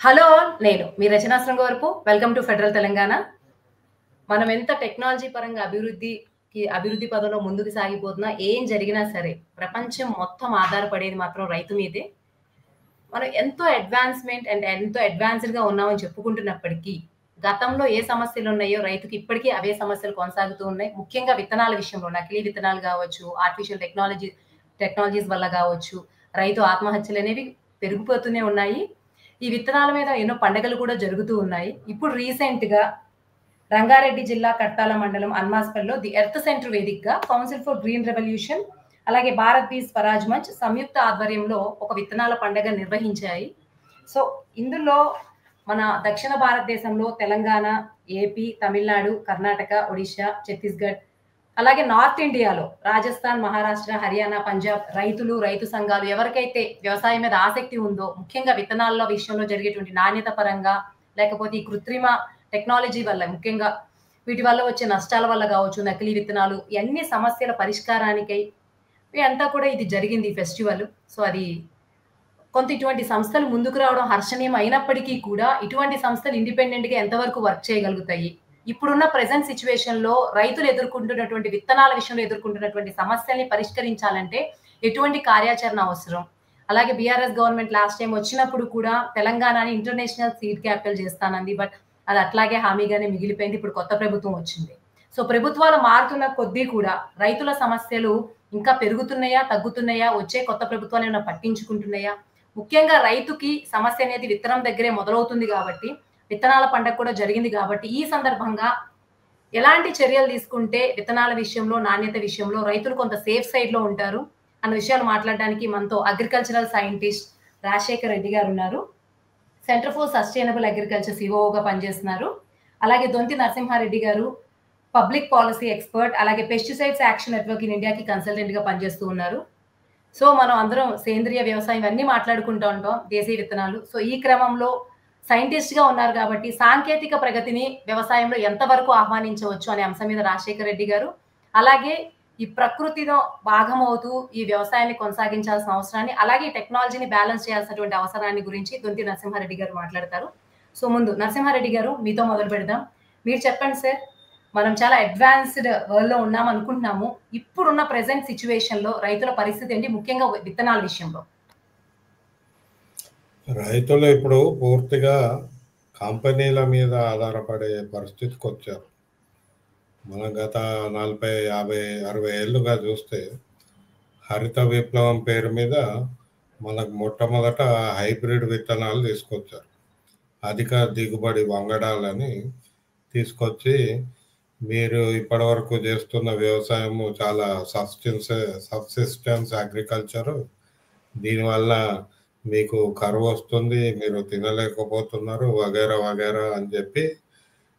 Hello! నేను మీ రచనాశ్రం గోరపు. Welcome to Federal Telangana. మనం ఎంత టెక్నాలజీ పరంగా అభివృద్ధి పదంలో ముందుకు సాగిపోతున్నా, ఏం జరిగినా సరే, ప్రపంచం మొత్తం ఆధారపడేది మాత్రం రైతు మీదే. మనం ఎంతో ఎంతో అడ్వాన్స్‌డ్‌గా ఉన్నామని చెప్పుకుంటున్నప్పటికీ, గతంలో ఏ సమస్యలున్నాయో రైతుకి ఇప్పటికీ అవే సమస్యలు కొనసాగుతూ ఉన్నాయి. ముఖ్యంగా విత్తనాల విషయంలో నకిలీ విత్తనాలు గావచ్చు, ఆర్టిఫిషియల్ టెక్నాలజీస్ వల్ల గావచ్చు, రైతు ఆత్మహత్యలనేవి పెరిగిపోతూనే ఉన్నాయి. ఈ విత్తనాల మీద ఎన్నో పండగలు కూడా జరుగుతూ ఉన్నాయి. ఇప్పుడు రీసెంట్‌గా రంగారెడ్డి జిల్లా కట్టాల మండలం అన్మాస్పల్‌లో ది ఎర్త్ సెంటర్ వేదికగా కౌన్సిల్ ఫర్ గ్రీన్ రెవల్యూషన్, అలాగే భారత్ బీ స్వరాజ్ మంచ్ సంయుక్త ఆధ్వర్యంలో ఒక విత్తనాల పండగ నిర్వహించాయి. సో, ఇందులో మన దక్షిణ భారతదేశంలో తెలంగాణ, ఏపీ, తమిళనాడు, కర్ణాటక, ఒడిషా, ఛత్తీస్‌గఢ్, అలాగే నార్త్ ఇండియాలో రాజస్థాన్, మహారాష్ట్ర, హర్యానా, పంజాబ్ రైతులు, రైతు సంఘాలు ఎవరికైతే వ్యవసాయం మీద ఆసక్తి ఉందో, ముఖ్యంగా విత్తనాల విషయంలో జరిగేటువంటి నాణ్యత పరంగా, లేకపోతే ఈ కృత్రిమ టెక్నాలజీ వల్ల ముఖ్యంగా వీటి వల్ల వచ్చే నష్టాల వల్ల గావచ్చు, నకిలీ విత్తనాలు ఇయన్నీ సమస్యల పరిష్కారానికై అంతా కూడా ఇది జరిగింది ఈ ఫెస్టివల్. సో, అది కొంత ఇటువంటి సంస్థలు ముందుకు రావడం హర్షణీయం అయినప్పటికీ కూడా, ఇటువంటి సంస్థలు ఇండిపెండెంట్‌గా ఎంతవరకు వర్క్ చేయగలుగుతాయి? ఇప్పుడున్న ప్రెజెంట్ సిట్యుయేషన్‌లో రైతులు ఎదుర్కొంటున్నటువంటి విత్తనాల విషయంలో ఎదుర్కొంటున్నటువంటి సమస్యల్ని పరిష్కరించాలంటే ఎటువంటి కార్యాచరణ అవసరం? అలాగే బీఆర్ఎస్ గవర్నమెంట్ లాస్ట్ టైమ్ వచ్చినప్పుడు కూడా తెలంగాణని ఇంటర్నేషనల్ సీడ్ క్యాపిటల్ చేస్తానంది. బట్ అది అట్లాగే హామీగానే మిగిలిపోయింది. ఇప్పుడు కొత్త ప్రభుత్వం వచ్చింది. సో, ప్రభుత్వాలు మారుతున్న కొద్దీ కూడా రైతుల సమస్యలు ఇంకా పెరుగుతున్నాయా? తగ్గుతున్నాయా? వచ్చే కొత్త ప్రభుత్వాలు ఏమైనా పట్టించుకుంటున్నాయా? ముఖ్యంగా రైతుకి సమస్య అనేది విత్తనం దగ్గరే మొదలవుతుంది గాబట్టి, విత్తనాల పండగ కూడా జరిగింది గాబట్టి, ఈ సందర్భంగా ఎలాంటి చర్యలు తీసుకుంటే విత్తనాల విషయంలో, నాణ్యత విషయంలో రైతులు కొంత సేఫ్ సైడ్‌లో ఉంటారు అన్న విషయాలు మాట్లాడడానికి మనతో అగ్రికల్చరల్ సైంటిస్ట్ రాజశేఖర్ రెడ్డి గారున్నారు. సెంటర్ ఫర్ సస్టైనబుల్ అగ్రికల్చర్ సీఓఓగా పనిచేస్తున్నారు. అలాగే దొంతి నరసింహారెడ్డి గారు పబ్లిక్ పాలిసీ ఎక్స్‌పర్ట్, అలాగే పెస్టిసైడ్స్ యాక్షన్ నెట్వర్క్ ఇన్ ఇండియాకి కన్సల్టెంట్‌గా పనిచేస్తూ ఉన్నారు. సో, మనం అందరం సేంద్రియ వ్యవసాయం ఇవన్నీ మాట్లాడుకుంటూ ఉంటాం. దేశీయ విత్తనాలు. సో, ఈ క్రమంలో సైంటిస్ట్‌గా ఉన్నారు కాబట్టి, సాంకేతిక ప్రగతిని వ్యవసాయంలో ఎంతవరకు ఆహ్వానించవచ్చు అనే అంశం మీద రాజశేఖర్ రెడ్డి గారు, అలాగే ఈ ప్రకృతిలో భాగమవుతూ ఈ వ్యవసాయాన్ని కొనసాగించాల్సిన అవసరాన్ని, అలాగే ఈ టెక్నాలజీని బ్యాలెన్స్ చేయాల్సినటువంటి అవసరాన్ని గురించి దొంతి నరసింహారెడ్డి గారు మాట్లాడతారు. సో, ముందు నరసింహారెడ్డి గారు మీతో మొదలు పెడదాం. మీరు చెప్పండి సార్. మనం చాలా అడ్వాన్స్‌డ్ వరల్డ్‌లో ఉన్నామనుకుంటున్నాము. ఇప్పుడున్న ప్రెజెంట్ సిట్యుయేషన్‌లో రైతుల పరిస్థితి ఏంటి? ముఖ్యంగా విత్తనాల విషయంలో. రైతులు ఇప్పుడు పూర్తిగా కంపెనీల మీద ఆధారపడే పరిస్థితికొచ్చారు. మనం గత 40, 50, 60 ఏళ్లుగా చూస్తే హరిత విప్లవం పేరు మీద మనకు మొట్టమొదట హైబ్రిడ్ విత్తనాలు తీసుకొచ్చారు. అధిక దిగుబడి వంగడాలని తీసుకొచ్చి మీరు ఇప్పటివరకు చేస్తున్న వ్యవసాయము చాలా సబ్సిస్టెన్స్ అగ్రికల్చరు, దీనివల్ల మీకు కరువు వస్తుంది, మీరు తినలేకపోతున్నారు వగైరా వగైరా అని చెప్పి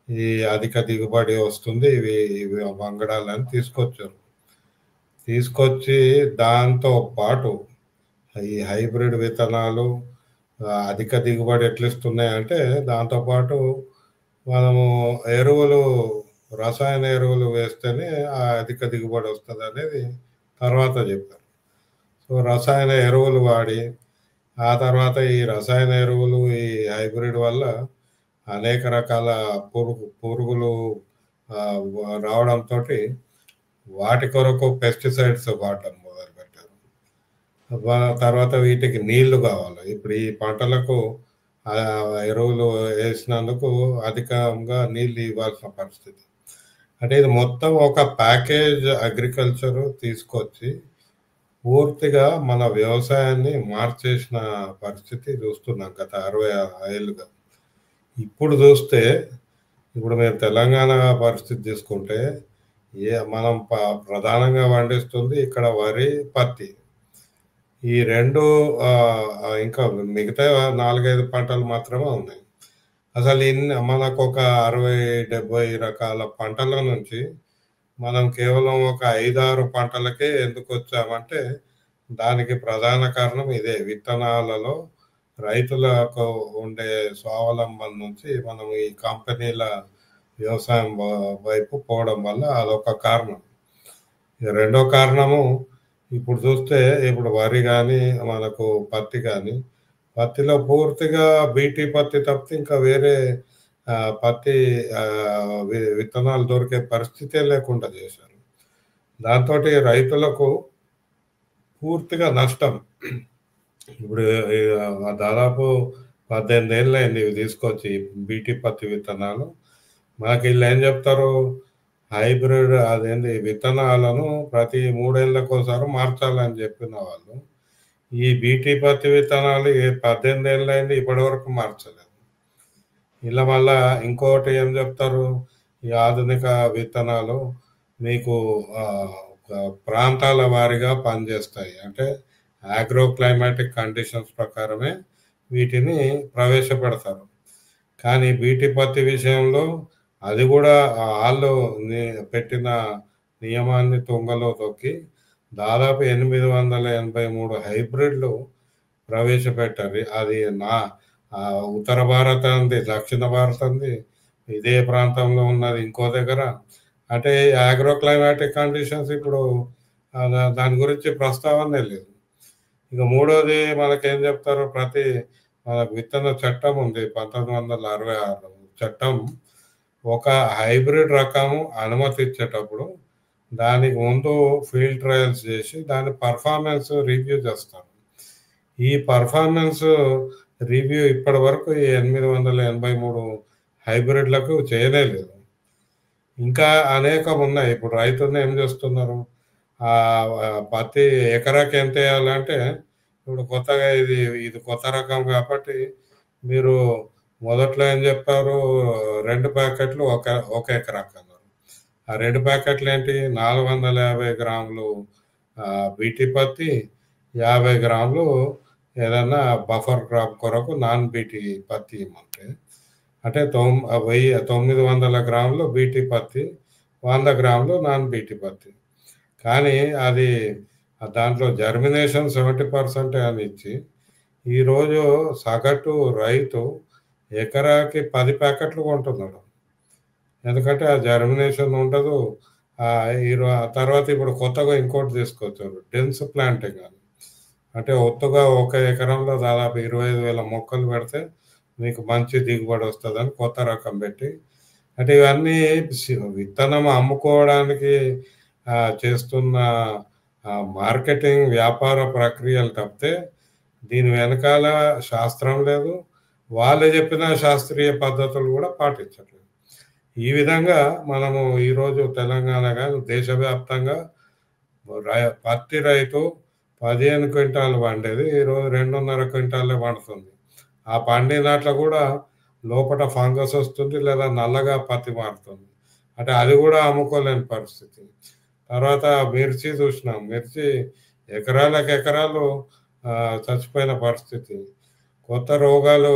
ఈ అధిక దిగుబడి వస్తుంది ఇవి వంగడాలని తీసుకొచ్చి దాంతో పాటు ఈ హైబ్రిడ్ విత్తనాలు అధిక దిగుబడి ఎట్లిస్తున్నాయంటే దాంతోపాటు మనము రసాయన ఎరువులు వేస్తేనే ఆ అధిక దిగుబడి వస్తుంది అనేది తర్వాత చెప్పారు. సో, రసాయన ఎరువులు వాడి ఆ తర్వాత ఈ రసాయన ఎరువులు ఈ హైబ్రిడ్ వల్ల అనేక రకాల పురుగులు రావడంతో వాటి కొరకు పెస్టిసైడ్స్ వాడటం మొదలుపెట్టారు. తర్వాత వీటికి నీళ్లు కావాలి. ఇప్పుడు ఈ పంటలకు ఎరువులు వేసినందుకు అధికంగా నీళ్ళు ఇవ్వాల్సిన పరిస్థితి. అంటే ఇది మొత్తం ఒక ప్యాకేజ్ అగ్రికల్చర్ తీసుకొచ్చి పూర్తిగా మన వ్యవసాయాన్ని మార్చేసిన పరిస్థితి చూస్తున్నాం గత 60 ఏళ్ళుగా. ఇప్పుడు చూస్తే ఇప్పుడు మేము తెలంగాణ పరిస్థితి తీసుకుంటే మనం ప్రధానంగా పండిస్తుంది ఇక్కడ వరి, పత్తి. ఈ రెండు ఇంకా మిగతా 4-5 పంటలు మాత్రమే ఉన్నాయి. అసలు మనకు ఒక 60-70 రకాల పంటల నుంచి మనం కేవలం ఒక 5-6 పంటలకే ఎందుకు వచ్చామంటే దానికి ప్రధాన కారణం ఇదే. విత్తనాలలో రైతులకు ఉండే స్వావలంబన నుంచి మనం ఈ కంపెనీల వ్యవసాయం వైపు పోవడం వల్ల అదొక కారణం. రెండో కారణము ఇప్పుడు చూస్తే ఇప్పుడు వరి కానీ మనకు పత్తి కానీ పత్తిలో పూర్తిగా బీటీ పత్తి తప్పితే ఇంకా వేరే పత్తి విత్తనాలు దొరికే పరిస్థితే లేకుండా చేశారు. దాంతో రైతులకు పూర్తిగా నష్టం. ఇప్పుడు దాదాపు 18 ఏళ్ళు అయింది ఇవి తీసుకొచ్చి బీటీ పత్తి విత్తనాలు. మనకి వీళ్ళు ఏం చెప్తారు, హైబ్రిడ్ అదేంటి విత్తనాలను ప్రతి 3 ఏళ్ళకోసారి మార్చాలని చెప్పిన వాళ్ళు ఈ బీటీ పత్తి విత్తనాలు 18 ఏళ్ళు అయింది ఇప్పటి వరకు మార్చలేదు. ఇలా మళ్ళా ఇంకోటి ఏం చెప్తారు, ఈ ఆధునిక విత్తనాలు మీకు ప్రాంతాల వారీగా పనిచేస్తాయి. అంటే ఆగ్రో క్లైమాటిక్ కండిషన్స్ ప్రకారమే వీటిని ప్రవేశపెడతారు. కానీ బీటీ పత్తి విషయంలో అది కూడా వాళ్ళు పెట్టిన నియమాన్ని తుంగలో తొక్కి దాదాపు 883 హైబ్రిడ్లు ప్రవేశపెట్టారు. అది ఉత్తర భారత్ అంది, దక్షిణ భారత్ అంది, ఇదే ప్రాంతంలో ఉన్నది ఇంకో దగ్గర. అంటే ఆగ్రో క్లైమాటిక్ కండిషన్స్ ఇప్పుడు దాని గురించి ప్రస్తావనే లేదు. ఇక మూడోది మనకేం చెప్తారు, మనకు విత్తన చట్టం ఉంది 1966 చట్టం. ఒక హైబ్రిడ్ రకము అనుమతి ఇచ్చేటప్పుడు దానికి ముందు ఫీల్డ్ ట్రయల్స్ చేసి దాని పర్ఫార్మెన్స్ రివ్యూ చేస్తారు. ఈ పర్ఫార్మెన్స్ రివ్యూ ఇప్పటి వరకు 883 హైబ్రిడ్లకు చేయలేదు. ఇంకా అనేకం ఉన్నాయి. ఇప్పుడు రైతులు ఏం చేస్తున్నారు, పత్తి ఎకరాకి ఎంత వేయాలంటే ఇప్పుడు కొత్తగా ఇది కొత్త రకం కాబట్టి మీరు మొదట్లో ఏం చెప్పారు, 2 ప్యాకెట్లు ఒక ఎకరాకు అన్నారు. ఆ 2 ప్యాకెట్లు ఏంటి, 450 గ్రాములు బీటీ పత్తి, 50 గ్రాములు ఏదన్నా బఫర్ క్రాప్ కొరకు నాన్ బీటీ పత్తి ఇమ్మంటే, అంటే 900 గ్రాములు బీటీ పత్తి, 100 గ్రాములు నాన్ బీటీ పత్తి. కానీ అది దాంట్లో జర్మినేషన్ 70% అని ఇచ్చి ఈరోజు సగటు రైతు ఎకరాకి 10 ప్యాకెట్లు కొంటున్నాడు. ఎందుకంటే ఆ జర్మినేషన్ ఉండదు. తర్వాత ఇప్పుడు కొత్తగా ఇంకోటి తీసుకొచ్చారు, డెన్స్ ప్లాంటింగ్ అని. అంటే ఒత్తుగా ఒక ఎకరంలో దాదాపు 25,000 మొక్కలు పెడితే మీకు మంచి దిగుబడి వస్తుందని కొత్త రకం పెట్టి, అంటే ఇవన్నీ విత్తనం అమ్ముకోవడానికి చేస్తున్న మార్కెటింగ్ వ్యాపార ప్రక్రియలు తప్పితే దీని వెనకాల శాస్త్రం లేదు. వాళ్ళే చెప్పిన శాస్త్రీయ పద్ధతులు కూడా పాటించట్లేదు. ఈ విధంగా మనము ఈరోజు తెలంగాణ కానీ దేశవ్యాప్తంగా పత్తి రైతు 15 క్వింటాలు పండేది ఈరోజు 2.5 క్వింటాలే పండుతుంది. ఆ పండినట్లు కూడా లోపల ఫంగస్ వస్తుంది, లేదా నల్లగా పత్తి మారుతుంది. అంటే అది కూడా అమ్ముకోలేని పరిస్థితి. తర్వాత మిర్చి చూసినాం, మిర్చి ఎకరాలకు ఎకరాలు చచ్చిపోయిన పరిస్థితి. కొత్త రోగాలు,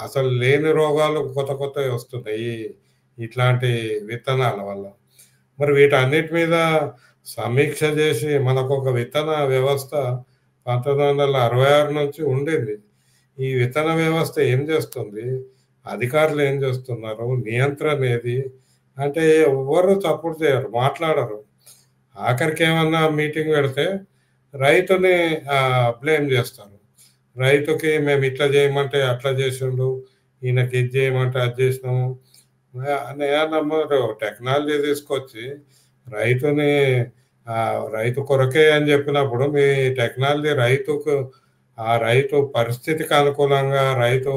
అసలు లేని రోగాలు కొత్తవి వస్తున్నాయి ఇట్లాంటి విత్తనాల వల్ల. మరి వీటన్నిటి మీద సమీక్ష చేసి మనకు ఒక విత్తన వ్యవస్థ 1966 నుంచి ఉండింది. ఈ విత్తన వ్యవస్థ ఏం చేస్తుంది, అధికారులు ఏం చేస్తున్నారు, నియంత్రణ ఏది అంటే ఎవరు సపోర్ట్ చేయరు, మాట్లాడరు. ఆఖరికి ఏమన్నా మీటింగ్ పెడితే రైతుని బ్లేమ్ చేస్తారు. రైతుకి మేము ఇట్లా చేయమంటే అట్లా చేసిండు, ఈయనకి ఇది చేయమంటే అది చేసినాము అని టెక్నాలజీ తీసుకొచ్చి రైతు కొరకే అని చెప్పినప్పుడు మీ టెక్నాలజీ రైతు పరిస్థితికి అనుకూలంగా, రైతు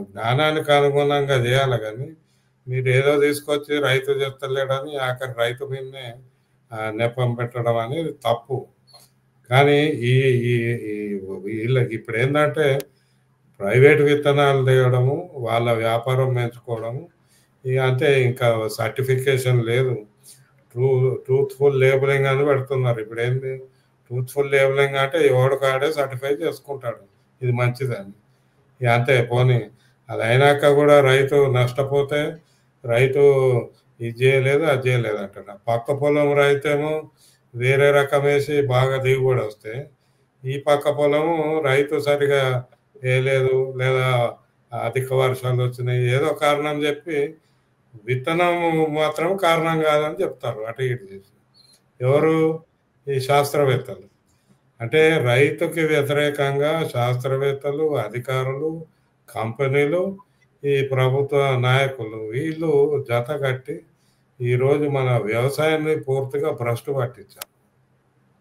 జ్ఞానానికి అనుగుణంగా చేయాలి. కానీ మీరు ఏదో తీసుకొచ్చి రైతు చెప్తలేడని ఆఖరి రైతు మీదనే నెపం పెట్టడం అనేది తప్పు. కానీ వీళ్ళకి ఇప్పుడు ఏంటంటే ప్రైవేట్ విత్తనాలు తేయడము, వాళ్ళ వ్యాపారం పెంచుకోవడము, అంటే ఇంకా సర్టిఫికేషన్ లేదు. ట్రూత్ఫుల్ లేబులింగ్ అని పెడుతున్నారు. ఇప్పుడు ఏంది ట్రూత్ఫుల్ లేబులింగ్ అంటే ఎవడు కాడే సర్టిఫై చేసుకుంటాడు ఇది మంచిదని. అంతే పోనీ అది అయినాక కూడా రైతు నష్టపోతే రైతు ఇది చేయలేదు అది చేయలేదు అంటాడు. పక్క పొలం రైతేమో వేరే రకం వేసి బాగా దిగుబడి వస్తే, ఈ పక్క పొలము రైతు సరిగా వేయలేదు, లేదా అధిక వర్షాలు వచ్చినాయి, ఏదో కారణం చెప్పి విత్తనం మాత్రం కారణం కాదని చెప్తారు. అటు ఇటు చేసి ఎవరు, ఈ శాస్త్రవేత్తలు. అంటే రైతుకి వ్యతిరేకంగా శాస్త్రవేత్తలు, అధికారులు, కంపెనీలు, ఈ ప్రభుత్వ నాయకులు వీళ్ళు జతకట్టి ఈరోజు మన వ్యవసాయాన్ని పూర్తిగా భ్రష్టు పట్టించారు.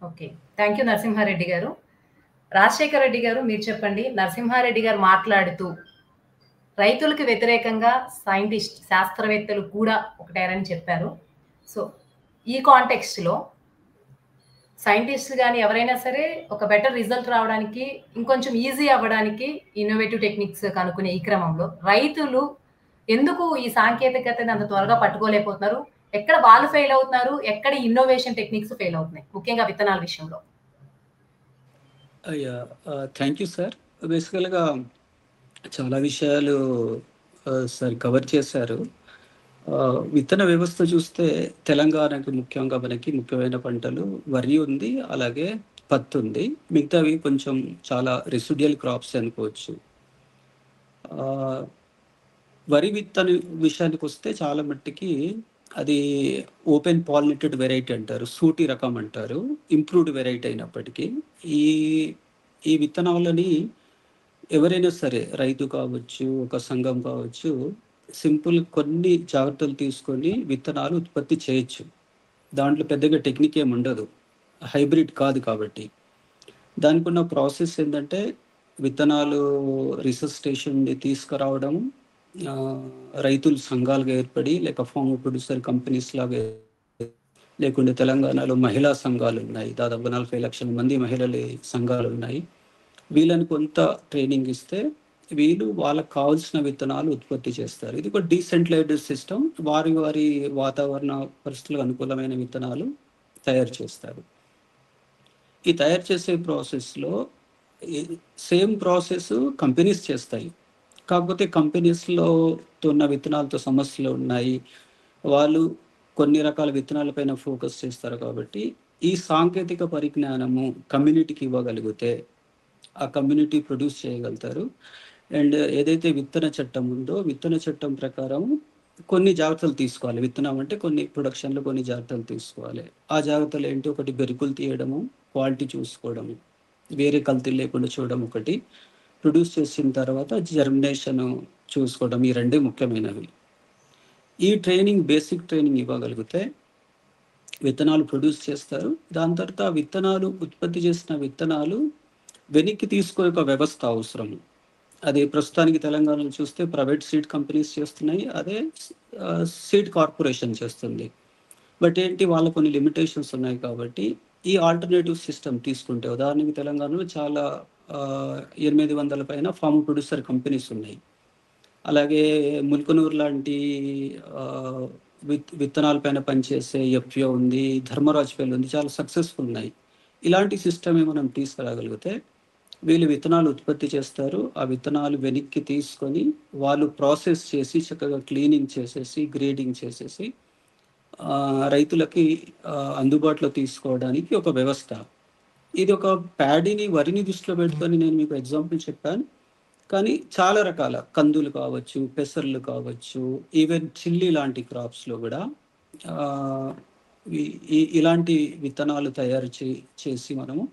ఓకే. థ్యాంక్ యూ నరసింహారెడ్డి గారు. రాజశేఖర్ రెడ్డి గారు మీరు చెప్పండి. నరసింహారెడ్డి గారు మాట్లాడుతూ రైతులకు వ్యతిరేకంగా శాస్త్రవేత్తలు కూడా ఒకటేరని చెప్పారు. సో ఈ కాంటెక్స్ట్‌లో సైంటిస్ట్‌లు గాని ఎవరైనా సరే ఒక బెటర్ రిజల్ట్ రావడానికి, ఇంకొంచెం ఈజీ అవ్వడానికి ఇన్నోవేటివ్ టెక్నిక్స్ కనుక్కునే ఈ క్రమంలో రైతులు ఎందుకు ఈ సాంకేతికతని అంత త్వరగా పట్టుకోలేకపోతున్నారు? ఎక్కడ వాళ్ళు ఫెయిల్ అవుతున్నారు? ఎక్కడ ఇన్నోవేషన్ టెక్నిక్స్ ఫెయిల్ అవుతున్నాయి? ముఖ్యంగా విత్తనాల విషయంలో. Thank you sir. బేసికల్‌గా చాలా విషయాలు సార్ కవర్ చేశారు. విత్తన వ్యవస్థ చూస్తే తెలంగాణకి ముఖ్యంగా మనకి ముఖ్యమైన పంటలు వరి ఉంది, అలాగే పత్తి ఉంది. మిగతావి కొంచెం చాలా రెసిడ్యుయల్ క్రాప్స్ అనుకోవచ్చు. వరి విత్తన విషయానికి వస్తే చాలా మట్టికి అది ఓపెన్ పాలినేటెడ్ వెరైటీ అంటారు, సూటి రకం అంటారు, ఇంప్రూవ్డ్ వెరైటీ అయినప్పటికీ ఈ ఈ విత్తనాలని ఎవరైనా సరే రైతు కావచ్చు, ఒక సంఘం కావచ్చు, సింపుల్ కొన్ని జాగ్రత్తలు తీసుకొని విత్తనాలు ఉత్పత్తి చేయొచ్చు. దాంట్లో పెద్దగా టెక్నిక్ ఏమి ఉండదు, హైబ్రిడ్ కాదు కాబట్టి. దానికి ఉన్న ప్రాసెస్ ఏంటంటే విత్తనాలు రీసెర్చ్ స్టేషన్ నుండి తీసుకురావడం, రైతులు సంఘాలుగా ఏర్పడి లేక ఫార్మ్ ప్రొడ్యూసర్ కంపెనీస్ లాగా, లేకుంటే తెలంగాణలో మహిళా సంఘాలు ఉన్నాయి, దాదాపు 40 లక్షల మంది మహిళల సంఘాలు ఉన్నాయి. వీళ్ళని కొంత ట్రైనింగ్ ఇస్తే వీళ్ళు వాళ్ళకి కావాల్సిన విత్తనాలు ఉత్పత్తి చేస్తారు. ఇది ఒక డీసెంట్రలైజ్డ్ సిస్టమ్. వారి వారి వాతావరణ పరిస్థితులకు అనుకూలమైన విత్తనాలు తయారు చేస్తారు. ఈ తయారు చేసే ప్రాసెస్లో సేమ్ ప్రాసెస్ కంపెనీస్ చేస్తాయి. కాకపోతే కంపెనీస్లో ఉన్న విత్తనాలతో సమస్యలు ఉన్నాయి. వాళ్ళు కొన్ని రకాల విత్తనాలపైన ఫోకస్ చేస్తారు. కాబట్టి ఈ సాంకేతిక పరిజ్ఞానము కమ్యూనిటీకి ఇవ్వగలిగితే ఆ కమ్యూనిటీ ప్రొడ్యూస్ చేయగలుగుతారు. అండ్ ఏదైతే విత్తన చట్టం ఉందో విత్తన చట్టం ప్రకారం కొన్ని జాగ్రత్తలు తీసుకోవాలి. విత్తనం అంటే కొన్ని ప్రొడక్షన్లో కొన్ని జాగ్రత్తలు తీసుకోవాలి. ఆ జాగ్రత్తలు ఏంటి? ఒకటి బెరుకులు తీయడము, క్వాలిటీ చూసుకోవడము, వేరే కల్తీలు లేకుండా చూడడం ఒకటి, ప్రొడ్యూస్ చేసిన తర్వాత జర్మినేషన్ చూసుకోవడం, ఈ రెండే ముఖ్యమైనవి. ఈ ట్రైనింగ్ బేసిక్ ట్రైనింగ్ ఇవ్వగలిగితే విత్తనాలు ప్రొడ్యూస్ చేస్తారు. దాని తర్వాత విత్తనాలు ఉత్పత్తి చేసిన విత్తనాలు వెనక్కి తీసుకునే ఒక వ్యవస్థ అవసరం. అది ప్రస్తుతానికి తెలంగాణలో చూస్తే ప్రైవేట్ సీడ్ కంపెనీస్ చేస్తున్నాయి, అదే సీడ్ కార్పొరేషన్ చేస్తుంది. బట్ ఏంటి, వాళ్ళ కొన్ని లిమిటేషన్స్ ఉన్నాయి. కాబట్టి ఈ ఆల్టర్నేటివ్ సిస్టమ్ తీసుకుంటే, ఉదాహరణకి తెలంగాణలో చాలా 800 పైన ఫార్మ్ ప్రొడ్యూసర్ కంపెనీస్ ఉన్నాయి. అలాగే ముల్కనూరు లాంటి విత్తనాలపైన పనిచేసే ఎఫ్పిఓ ఉంది, ధర్మరాజ్పల్లి ఉంది, చాలా సక్సెస్ఫుల్ ఉన్నాయి. ఇలాంటి సిస్టమే మనం తీసుకురాగలిగితే వీళ్ళు విత్తనాలు ఉత్పత్తి చేస్తారు. ఆ విత్తనాలు వెనక్కి తీసుకొని వాళ్ళు ప్రాసెస్ చేసి చక్కగా క్లీనింగ్ చేసేసి గ్రేడింగ్ చేసేసి రైతులకి అందుబాటులో తీసుకోవడానికి ఒక వ్యవస్థ. ఇది ఒక ప్యాడీని, వరిని దృష్టిలో పెట్టుకొని నేను మీకు ఎగ్జాంపుల్ చెప్పాను. కానీ చాలా రకాల కందులు కావచ్చు, పెసర్లు కావచ్చు, ఈవెన్ చిల్లీ లాంటి క్రాప్స్లో కూడా ఇలాంటి విత్తనాలు తయారు చేసి మనము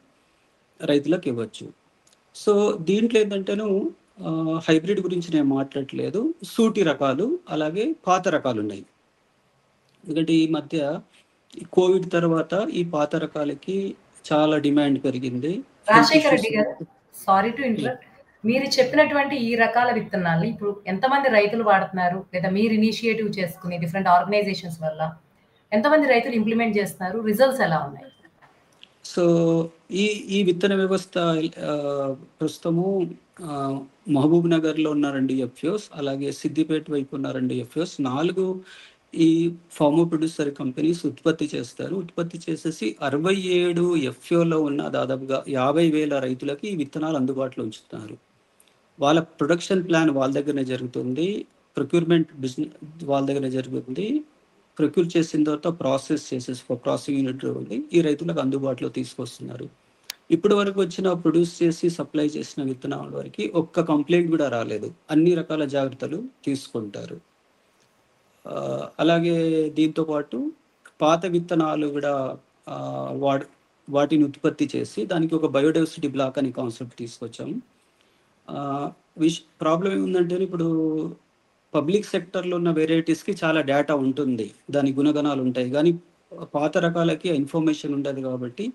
రైతులకు ఇవ్వచ్చు. సో దీంట్లో ఏంటంటేను హైబ్రిడ్ గురించి నేను మాట్లాడట్లేదు, సూటి రకాలు అలాగే పాత రకాలు ఉన్నాయి. ఎందుకంటే ఈ మధ్య కోవిడ్ తర్వాత ఈ పాత రకాలకి చాలా డిమాండ్ పెరిగింది. రాజశేఖర్ రెడ్డి గారు, సారీ టు ఇంటరప్ట్, మీరు చెప్పినటువంటి ఈ రకాల విత్తనాలు ఇప్పుడు ఎంతమంది రైతులు వాడుతున్నారు, లేదా మీరు ఇనిషియేటివ్ చేసుకుని డిఫరెంట్ ఆర్గనైజేషన్స్ వల్ల ఎంతమంది రైతులు ఇంప్లిమెంట్ చేస్తున్నారు, రిజల్ట్స్ ఎలా ఉన్నాయి? సో ఈ విత్తన వ్యవస్థ ప్రస్తుతము మహబూబ్ నగర్లో ఉన్న 2 ఎఫ్పిఓస్, అలాగే సిద్దిపేట వైపు ఉన్న 2 ఎఫ్పిఓస్, 4 ఈ ఫార్మ్ ప్రొడ్యూసర్ కంపెనీస్ ఉత్పత్తి చేస్తారు. ఉత్పత్తి చేసేసి 67 ఎఫ్పిఓలో ఉన్న దాదాపుగా 50,000 రైతులకి ఈ విత్తనాలు అందుబాటులో ఉంచుతున్నారు. వాళ్ళ ప్రొడక్షన్ ప్లాన్ వాళ్ళ దగ్గరనే జరుగుతుంది, ప్రొక్యూర్మెంట్ బిజినెస్ వాళ్ళ దగ్గర జరుగుతుంది. ప్రొక్యూర్ చేసిన తర్వాత ప్రాసెస్ చేసేసి ఒక ప్రాసెసింగ్ యూనిట్ ఉంది, ఈ రైతులకు అందుబాటులో తీసుకొస్తున్నారు. ఇప్పటి వరకు వచ్చిన ప్రొడ్యూస్ చేసి సప్లై చేసిన విత్తనాల వరకు ఒక్క కంప్లైంట్ కూడా రాలేదు. అన్ని రకాల జాగ్రత్తలు తీసుకుంటారు. అలాగే దీంతో పాటు పాత విత్తనాలు కూడా వాటిని ఉత్పత్తి చేసి దానికి ఒక బయోడైవర్సిటీ బ్లాక్ అనే కాన్సెప్ట్ తీసుకొచ్చాము. ప్రాబ్లం ఏముందంటే ఇప్పుడు పబ్లిక్ సెక్టర్లో ఉన్న వెరైటీస్కి చాలా డేటా ఉంటుంది, దాని గుణగణాలు ఉంటాయి, కానీ పాత రకాలకి ఇన్ఫర్మేషన్ ఉండదు. కాబట్టి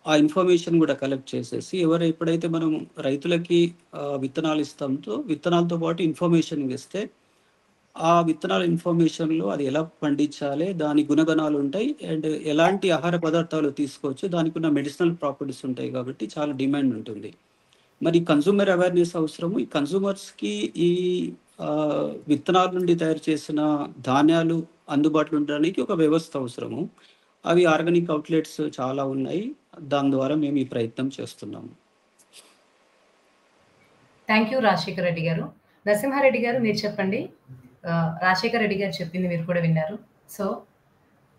ఆ ఇన్ఫర్మేషన్ కూడా కలెక్ట్ చేసేసి ఎప్పుడైతే మనం రైతులకి విత్తనాలు ఇస్తాంతో విత్తనాలతో పాటు ఇన్ఫర్మేషన్ ఇస్తే ఆ విత్తనాల ఇన్ఫర్మేషన్లో అది ఎలా పండించాలి, దాని గుణగణాలు ఉంటాయి, అండ్ ఎలాంటి ఆహార పదార్థాలు తీసుకోవచ్చు, దానికి ఉన్న మెడిసినల్ ప్రాపర్టీస్ ఉంటాయి. కాబట్టి చాలా డిమాండ్ ఉంటుంది. మరి కన్సూమర్ అవేర్నెస్ అవసరము. ఈ కన్సూమర్స్కి ఈ విత్తనాల నుండి తయారు చేసిన ధాన్యాలు అందుబాటులో ఉండడానికి ఒక వ్యవస్థ అవసరము. అవి ఆర్గానిక్ అవుట్లెట్స్ చాలా ఉన్నాయి, దాని ద్వారా మేము ఈ ప్రయత్నం చేస్తున్నాము. థ్యాంక్ యూ రాజశేఖర్ రెడ్డి గారు. నరసింహారెడ్డి గారు మీరు చెప్పండి. రాజశేఖర్ రెడ్డి గారు చెప్పింది మీరు కూడా విన్నారు. సో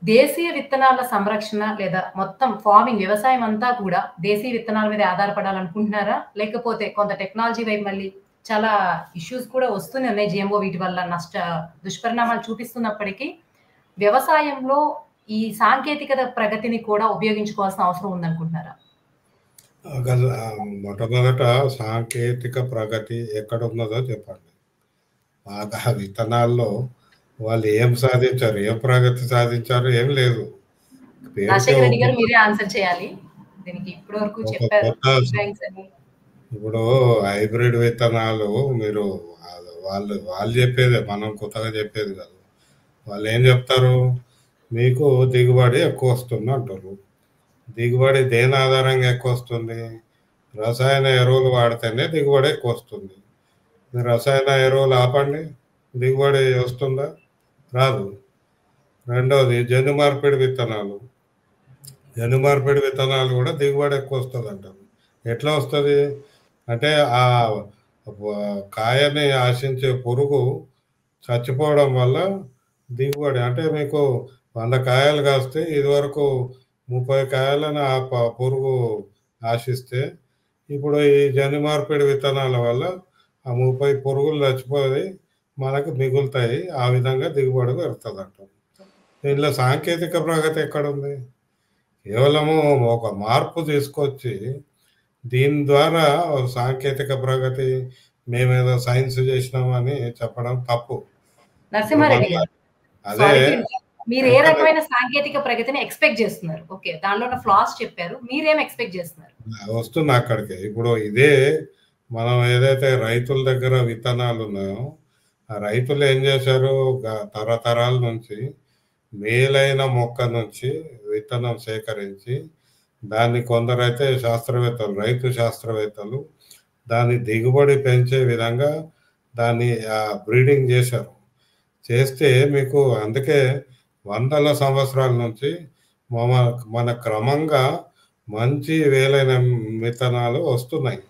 దేశీయ విత్తనాల సంరక్షణ లేదా మొత్తం ఫార్మింగ్ వ్యవసాయం అంతా కూడా దేశీయ విత్తనాల మీద ఆధారపడాలనుకుంటున్నారా, లేకపోతే కొంత టెక్నాలజీ వైపు మళ్ళీ చాలా ఇష్యూస్ కూడా వస్తూనే ఉన్నాయి, జిఎంఓ వీటి వల్ల దుష్పరిణామాలు చూపిస్తున్నప్పటికీ వ్యవసాయంలో ఈ సాంకేతికత ప్రగతిని కూడా ఉపయోగించుకోవాల్సిన అవసరం ఉందనుకుంటున్నారా? మొట్టమొదట సాంకేతిక ప్రగతి ఎక్కడ ఉన్నదో చెప్పండి. బాగా విత్తనాల్లో వాళ్ళు ఏం సాధించారు, ఏం ప్రగతి సాధించారు, ఏం లేదు. రాజశేఖర్ రెడ్డి గారు మీరే ఆన్సర్ చేయాలి దీనికి. ఇప్పటి వరకు చెప్పారు. ఇప్పుడు హైబ్రిడ్ విత్తనాలు మీరు వాళ్ళు చెప్పేదే, మనం కొత్తగా చెప్పేది కాదు. వాళ్ళు ఏం చెప్తారు, మీకు దిగుబడి ఎక్కువ వస్తుంది అంటారు. దిగుబడి దేని ఆధారంగా ఎక్కువ వస్తుంది? రసాయన ఎరువులు వాడితేనే దిగుబడి ఎక్కువ వస్తుంది. మీరు రసాయన ఎరువులు ఆపండి, దిగుబడి వస్తుందా? రాదు. రెండవది జన్యు మార్పిడి విత్తనాలు. జన్యు మార్పిడి విత్తనాలు కూడా దిగుబడి ఎక్కువ వస్తుంది అంటారు. ఎట్లా వస్తుంది అంటే ఆ కాయని ఆశించే పురుగు చచ్చిపోవడం వల్ల దిగుబడి, అంటే మీకు 100 కాయలు కాస్తే ఇదివరకు 30 కాయలను ఆ పురుగు ఆశిస్తే ఇప్పుడు ఈ జన్యు మార్పిడి విత్తనాల వల్ల ఆ 30 పురుగులు చచ్చిపోయి మనకు మిగులుతాయి. ఆ విధంగా దిగుబడి పెరుగుతుంది అంటారు. దీనిలో సాంకేతిక ప్రగతి ఎక్కడుంది? కేవలము ఒక మార్పు తీసుకొచ్చి దీని ద్వారా సాంకేతిక ప్రగతి మేమేదో సైన్స్ చేసినామని చెప్పడం తప్పు. నరసింహారెడ్డి గారు, అదే మీరు ఏ రకమైన సాంకేతిక ప్రగతిని ఎక్స్పెక్ట్ చేస్తున్నారు? ఓకే, దానిలో ఉన్న ఫ్లాస్ చెప్పారు, మీరేం ఎక్స్పెక్ట్ చేస్తున్నారు? వస్తున్నా అక్కడికి. ఇప్పుడు ఇదే మనం ఏదైతే రైతుల దగ్గర విత్తనాలు ఉన్నాయో ఆ రైతులు ఏం చేశారు, తరతరాల నుంచి మేలైన మొక్క నుంచి విత్తనం సేకరించి దాన్ని కొందరైతే శాస్త్రవేత్తలు, రైతు శాస్త్రవేత్తలు దాన్ని దిగుబడి పెంచే విధంగా దాన్ని బ్రీడింగ్ చేశారు. చేస్తే మీకు అందుకే వందల సంవత్సరాల నుంచి మన క్రమంగా మంచి వేలైన విత్తనాలు వస్తున్నాయి,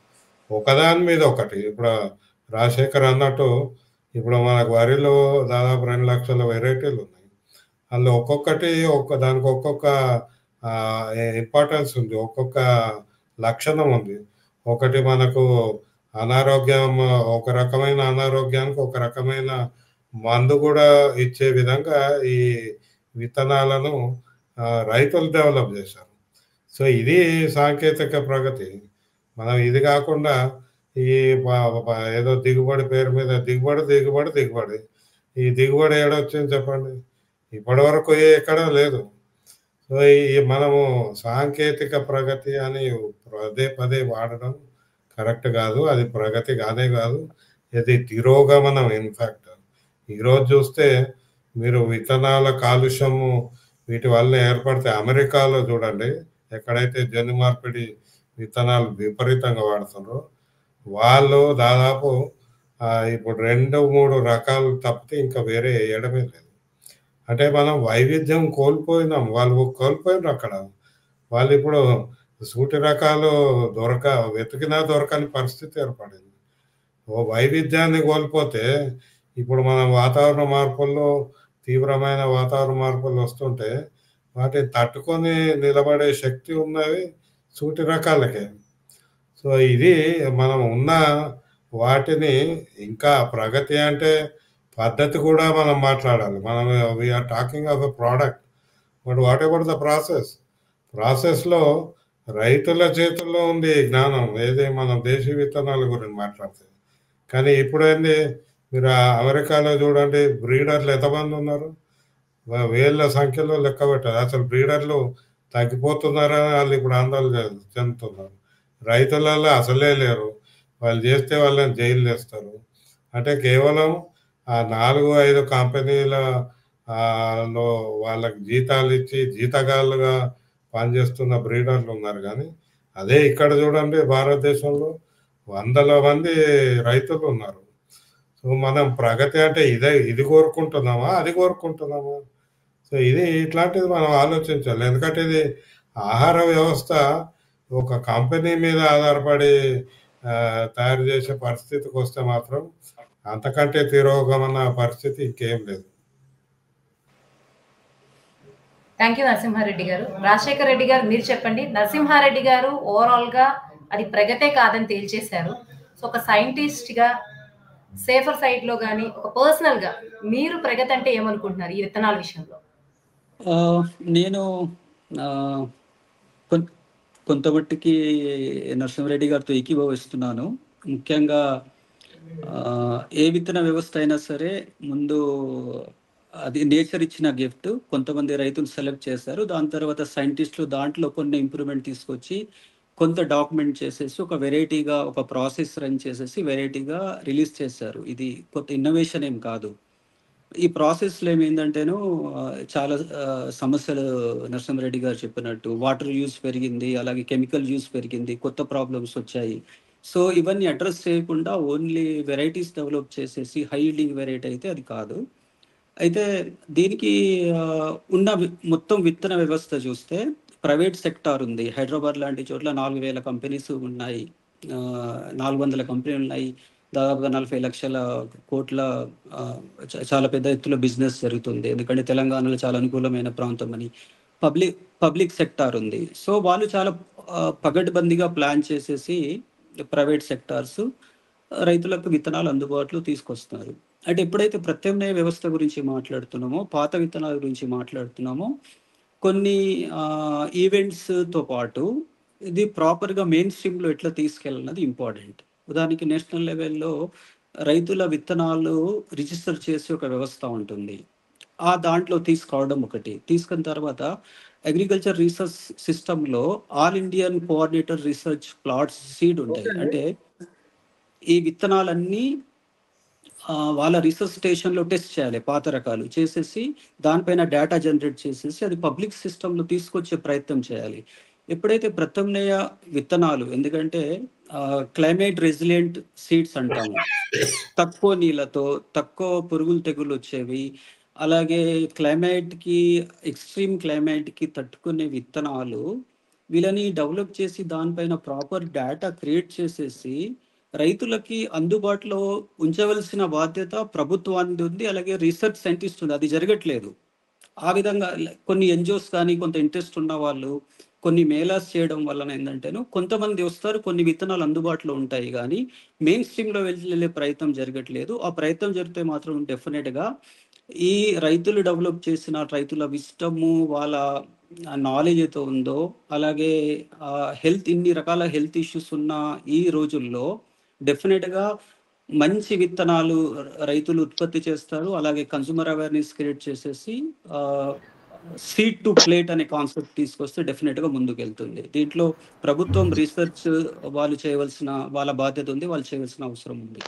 ఒకదాని మీద ఒకటి. ఇప్పుడు రాజశేఖర్ అన్నట్టు ఇప్పుడు మనకు వరిలో దాదాపు 2 లక్షల వెరైటీలు ఉన్నాయి. అందులో ఒక్కొక్కటి దానికి ఒక్కొక్క ఇంపార్టెన్స్ ఉంది, ఒక్కొక్క లక్షణం ఉంది. ఒకటి మనకు అనారోగ్యం, ఒక రకమైన అనారోగ్యానికి ఒక రకమైన మందు కూడా ఇచ్చే విధంగా ఈ విత్తనాలను రైతులు డెవలప్ చేశారు. సో ఇది సాంకేతిక ప్రగతి. మనం ఇది కాకుండా ఈ ఏదో దిగుబడి పేరు మీద దిగుబడి ఈ దిగుబడి ఏడొచ్చింది చెప్పండి? ఇప్పటి వరకు ఎక్కడ లేదు. సో ఈ మనము సాంకేతిక ప్రగతి అని పదే వాడడం కరెక్ట్ కాదు, అది ప్రగతి కానే కాదు, ఇది తిరోగమనం. ఇన్ఫ్యాక్ట్ ఈరోజు చూస్తే మీరు విత్తనాల కాలుష్యము వీటి వల్ల ఏర్పడితే అమెరికాలో చూడండి, ఎక్కడైతే జన్యు మార్పిడి విత్తనాలు విపరీతంగా వాడుతున్నారో వాళ్ళు దాదాపు ఇప్పుడు 2-3 రకాలు తప్పితే ఇంకా వేరే వేయడమే లేదు. అంటే మనం వైవిధ్యం కోల్పోయినాం, వాళ్ళు కోల్పోయినారు అక్కడ. వాళ్ళు ఇప్పుడు సూటి రకాలు వెతికినా దొరకని పరిస్థితి ఏర్పడింది. వైవిధ్యాన్ని కోల్పోతే ఇప్పుడు మనం వాతావరణ మార్పుల్లో తీవ్రమైన వాతావరణ మార్పులు వస్తుంటే వాటిని తట్టుకొని నిలబడే శక్తి ఉన్నవి సూటి రకాలకే. సో ఇది మనం ఉన్న వాటిని ఇంకా ప్రగతి అంటే పద్ధతి కూడా మనం మాట్లాడాలి. మనం we're talking of a product, but what about the process? ప్రాసెస్లో రైతుల చేతుల్లో ఉంది ఈ జ్ఞానం. ఏది మనం దేశీ విత్తనాల గురించి మాట్లాడుతుంది. కానీ ఇప్పుడు ఏంది, మీరు అమెరికాలో చూడండి, బ్రీడర్లు ఎంతమంది ఉన్నారు, వేల సంఖ్యలో లెక్క పెట్టారు. అసలు బ్రీడర్లు తగ్గిపోతున్నారని వాళ్ళు ఇప్పుడు ఆందోళన చెందుతున్నారు. రైతులలో అసలే లేరు. వాళ్ళు చేస్తే వాళ్ళని జైలు చేస్తారు. అంటే కేవలం ఆ 4-5 కంపెనీల లో వాళ్ళకి జీతాలు ఇచ్చి జీతగాళ్ళుగా పనిచేస్తున్న బ్రీడర్లు ఉన్నారు. కానీ అదే ఇక్కడ చూడండి, భారతదేశంలో వందల మంది రైతులు ఉన్నారు. సో మనం ప్రగతి అంటే ఇది కోరుకుంటున్నామా, అది కోరుకుంటున్నామా? సో ఇట్లాంటిది మనం ఆలోచించాలి. ఎందుకంటే ఇది ఆహార వ్యవస్థ ఒక కంపెనీ మీద ఆధారపడి తయారు చేసే పరిస్థితికి వస్తే మాత్రం అంతకంటే తిరోగమన పరిస్థితి ఇంకేం లేదు. థ్యాంక్ యూ నరసింహారెడ్డి గారు. రాజశేఖర్ రెడ్డి గారు మీరు చెప్పండి. నరసింహారెడ్డి గారు ఓవరాల్ గా అది ప్రగతే కాదని తేల్చేశారు. సో ఒక సైంటిస్ట్ గా సేఫర్ సైడ్ లో కానీ ఒక పర్సనల్ గా మీరు ప్రగతి అంటే ఏమనుకుంటున్నారు ఈ విత్తనాల విషయంలో? నేను కొంతమట్టికి నరసింహారెడ్డి గారితో ఏకీభవిస్తున్నాను. ముఖ్యంగా ఏ విత్తన వ్యవస్థ అయినా సరే ముందు అది నేచర్ ఇచ్చిన గిఫ్ట్. కొంతమంది రైతులు సెలెక్ట్ చేశారు, దాని తర్వాత సైంటిస్టులు దాంట్లో కొన్ని ఇంప్రూవ్మెంట్ తీసుకొచ్చి కొంత డాక్యుమెంట్ చేసేసి ఒక వెరైటీగా ఒక ప్రాసెస్ రన్ చేసేసి వెరైటీగా రిలీజ్ చేశారు. ఇది కొత్త ఇన్నోవేషన్ ఏం కాదు. ఈ ప్రాసెస్లో ఏమైందంటేను చాలా సమస్యలు నరసింహారెడ్డి గారు చెప్పినట్టు వాటర్ యూస్ పెరిగింది, అలాగే కెమికల్ యూస్ పెరిగింది, కొత్త ప్రాబ్లమ్స్ వచ్చాయి. సో ఇవన్నీ అడ్రస్ చేయకుండా ఓన్లీ వెరైటీస్ డెవలప్ చేసేసి హై ఈల్డింగ్ వెరైటీ అయితే అది కాదు. అయితే దీనికి ఉన్న మొత్తం విత్తన వ్యవస్థ చూస్తే ప్రైవేట్ సెక్టార్ ఉంది. హైదరాబాద్ లాంటి చోట్ల 4,000 కంపెనీస్ ఉన్నాయి, 400 కంపెనీలు ఉన్నాయి, దాదాపుగా 40 లక్షల కోట్ల చాలా పెద్ద ఎత్తులో బిజినెస్ జరుగుతుంది. ఎందుకంటే తెలంగాణలో చాలా అనుకూలమైన ప్రాంతం అని పబ్లిక్ సెక్టార్ ఉంది. సో వాళ్ళు చాలా పగడ్బందీగా ప్లాన్ చేసేసి ప్రైవేట్ సెక్టార్స్ రైతులకు విత్తనాలు అందుబాటులో తీసుకొస్తున్నారు. అంటే ఎప్పుడైతే ప్రత్యామ్నాయ వ్యవస్థ గురించి మాట్లాడుతున్నామో, పాత విత్తనాల గురించి మాట్లాడుతున్నామో, కొన్ని ఈవెంట్స్తో పాటు ఇది ప్రాపర్గా మెయిన్ స్ట్రీమ్లో ఎట్లా తీసుకెళ్ళాలన్నది ఇంపార్టెంట్. ఉదాహరణకి నేషనల్ లెవెల్లో రైతుల విత్తనాలు రిజిస్టర్ చేసే ఒక వ్యవస్థ ఉంటుంది. ఆ దాంట్లో తీసుకోవడం ఒకటి. తీసుకున్న తర్వాత అగ్రికల్చర్ రీసెర్చ్ సిస్టంలో all Indian coordinator research plots seed ఉంటాయి. అంటే ఈ విత్తనాలన్నీ వాళ్ళ రీసెర్చ్ స్టేషన్లో టెస్ట్ చేయాలి, పాత రకాలు చేసేసి దానిపైన డేటా జనరేట్ చేసేసి అది పబ్లిక్ సిస్టంలో తీసుకొచ్చే ప్రయత్నం చేయాలి. ఎప్పుడైతే ప్రత్యామ్నాయ విత్తనాలు, ఎందుకంటే క్లైమేట్ రెసిలియంట్ సీడ్స్ అంటాము, తక్కువ నీళ్ళతో తక్కువ పురుగులు తెగులు వచ్చేవి, అలాగే క్లైమేట్కి ఎక్స్ట్రీమ్ క్లైమేట్కి తట్టుకునే విత్తనాలు వీళ్ళని డెవలప్ చేసి దానిపైన ప్రాపర్ డేటా క్రియేట్ చేసేసి రైతులకి అందుబాటులో ఉంచవలసిన బాధ్యత ప్రభుత్వానికి ఉంది, అలాగే రీసెర్చ్ సైంటిస్ట్ ఉంది. అది జరగట్లేదు. ఆ విధంగా కొన్ని ఎన్జిఓస్ కానీ కొంత ఇంట్రెస్ట్ ఉన్న వాళ్ళు కొన్ని మేళాస్ చేయడం వలన ఏంటంటేను కొంతమంది వస్తారు, కొన్ని విత్తనాలు అందుబాటులో ఉంటాయి, కానీ మెయిన్ స్ట్రీమ్లో వెళ్ళే ప్రయత్నం జరగట్లేదు. ఆ ప్రయత్నం జరిగితే మాత్రం డెఫినెట్గా ఈ రైతులు డెవలప్ చేసిన రైతుల విస్టము, వాళ్ళ నాలెడ్జ్ అయితే ఉందో, అలాగే హెల్త్, ఇన్ని రకాల హెల్త్ ఇష్యూస్ ఉన్న ఈ రోజుల్లో డెఫినెట్గా మంచి విత్తనాలు రైతులు ఉత్పత్తి చేస్తారు. అలాగే కన్స్యూమర్ అవేర్నెస్ క్రియేట్ చేసేసి సీడ్ టు ప్లేట్ అనే కాన్సెప్ట్ తీసుకొస్తే డెఫినెట్గా ముందుకు వెళ్తుంది. దీంట్లో ప్రభుత్వం రీసెర్చ్ వాళ్ళు చేయవలసిన వాళ్ళ బాధ్యత ఉంది, వాళ్ళు చేయవలసిన అవసరం ఉంది.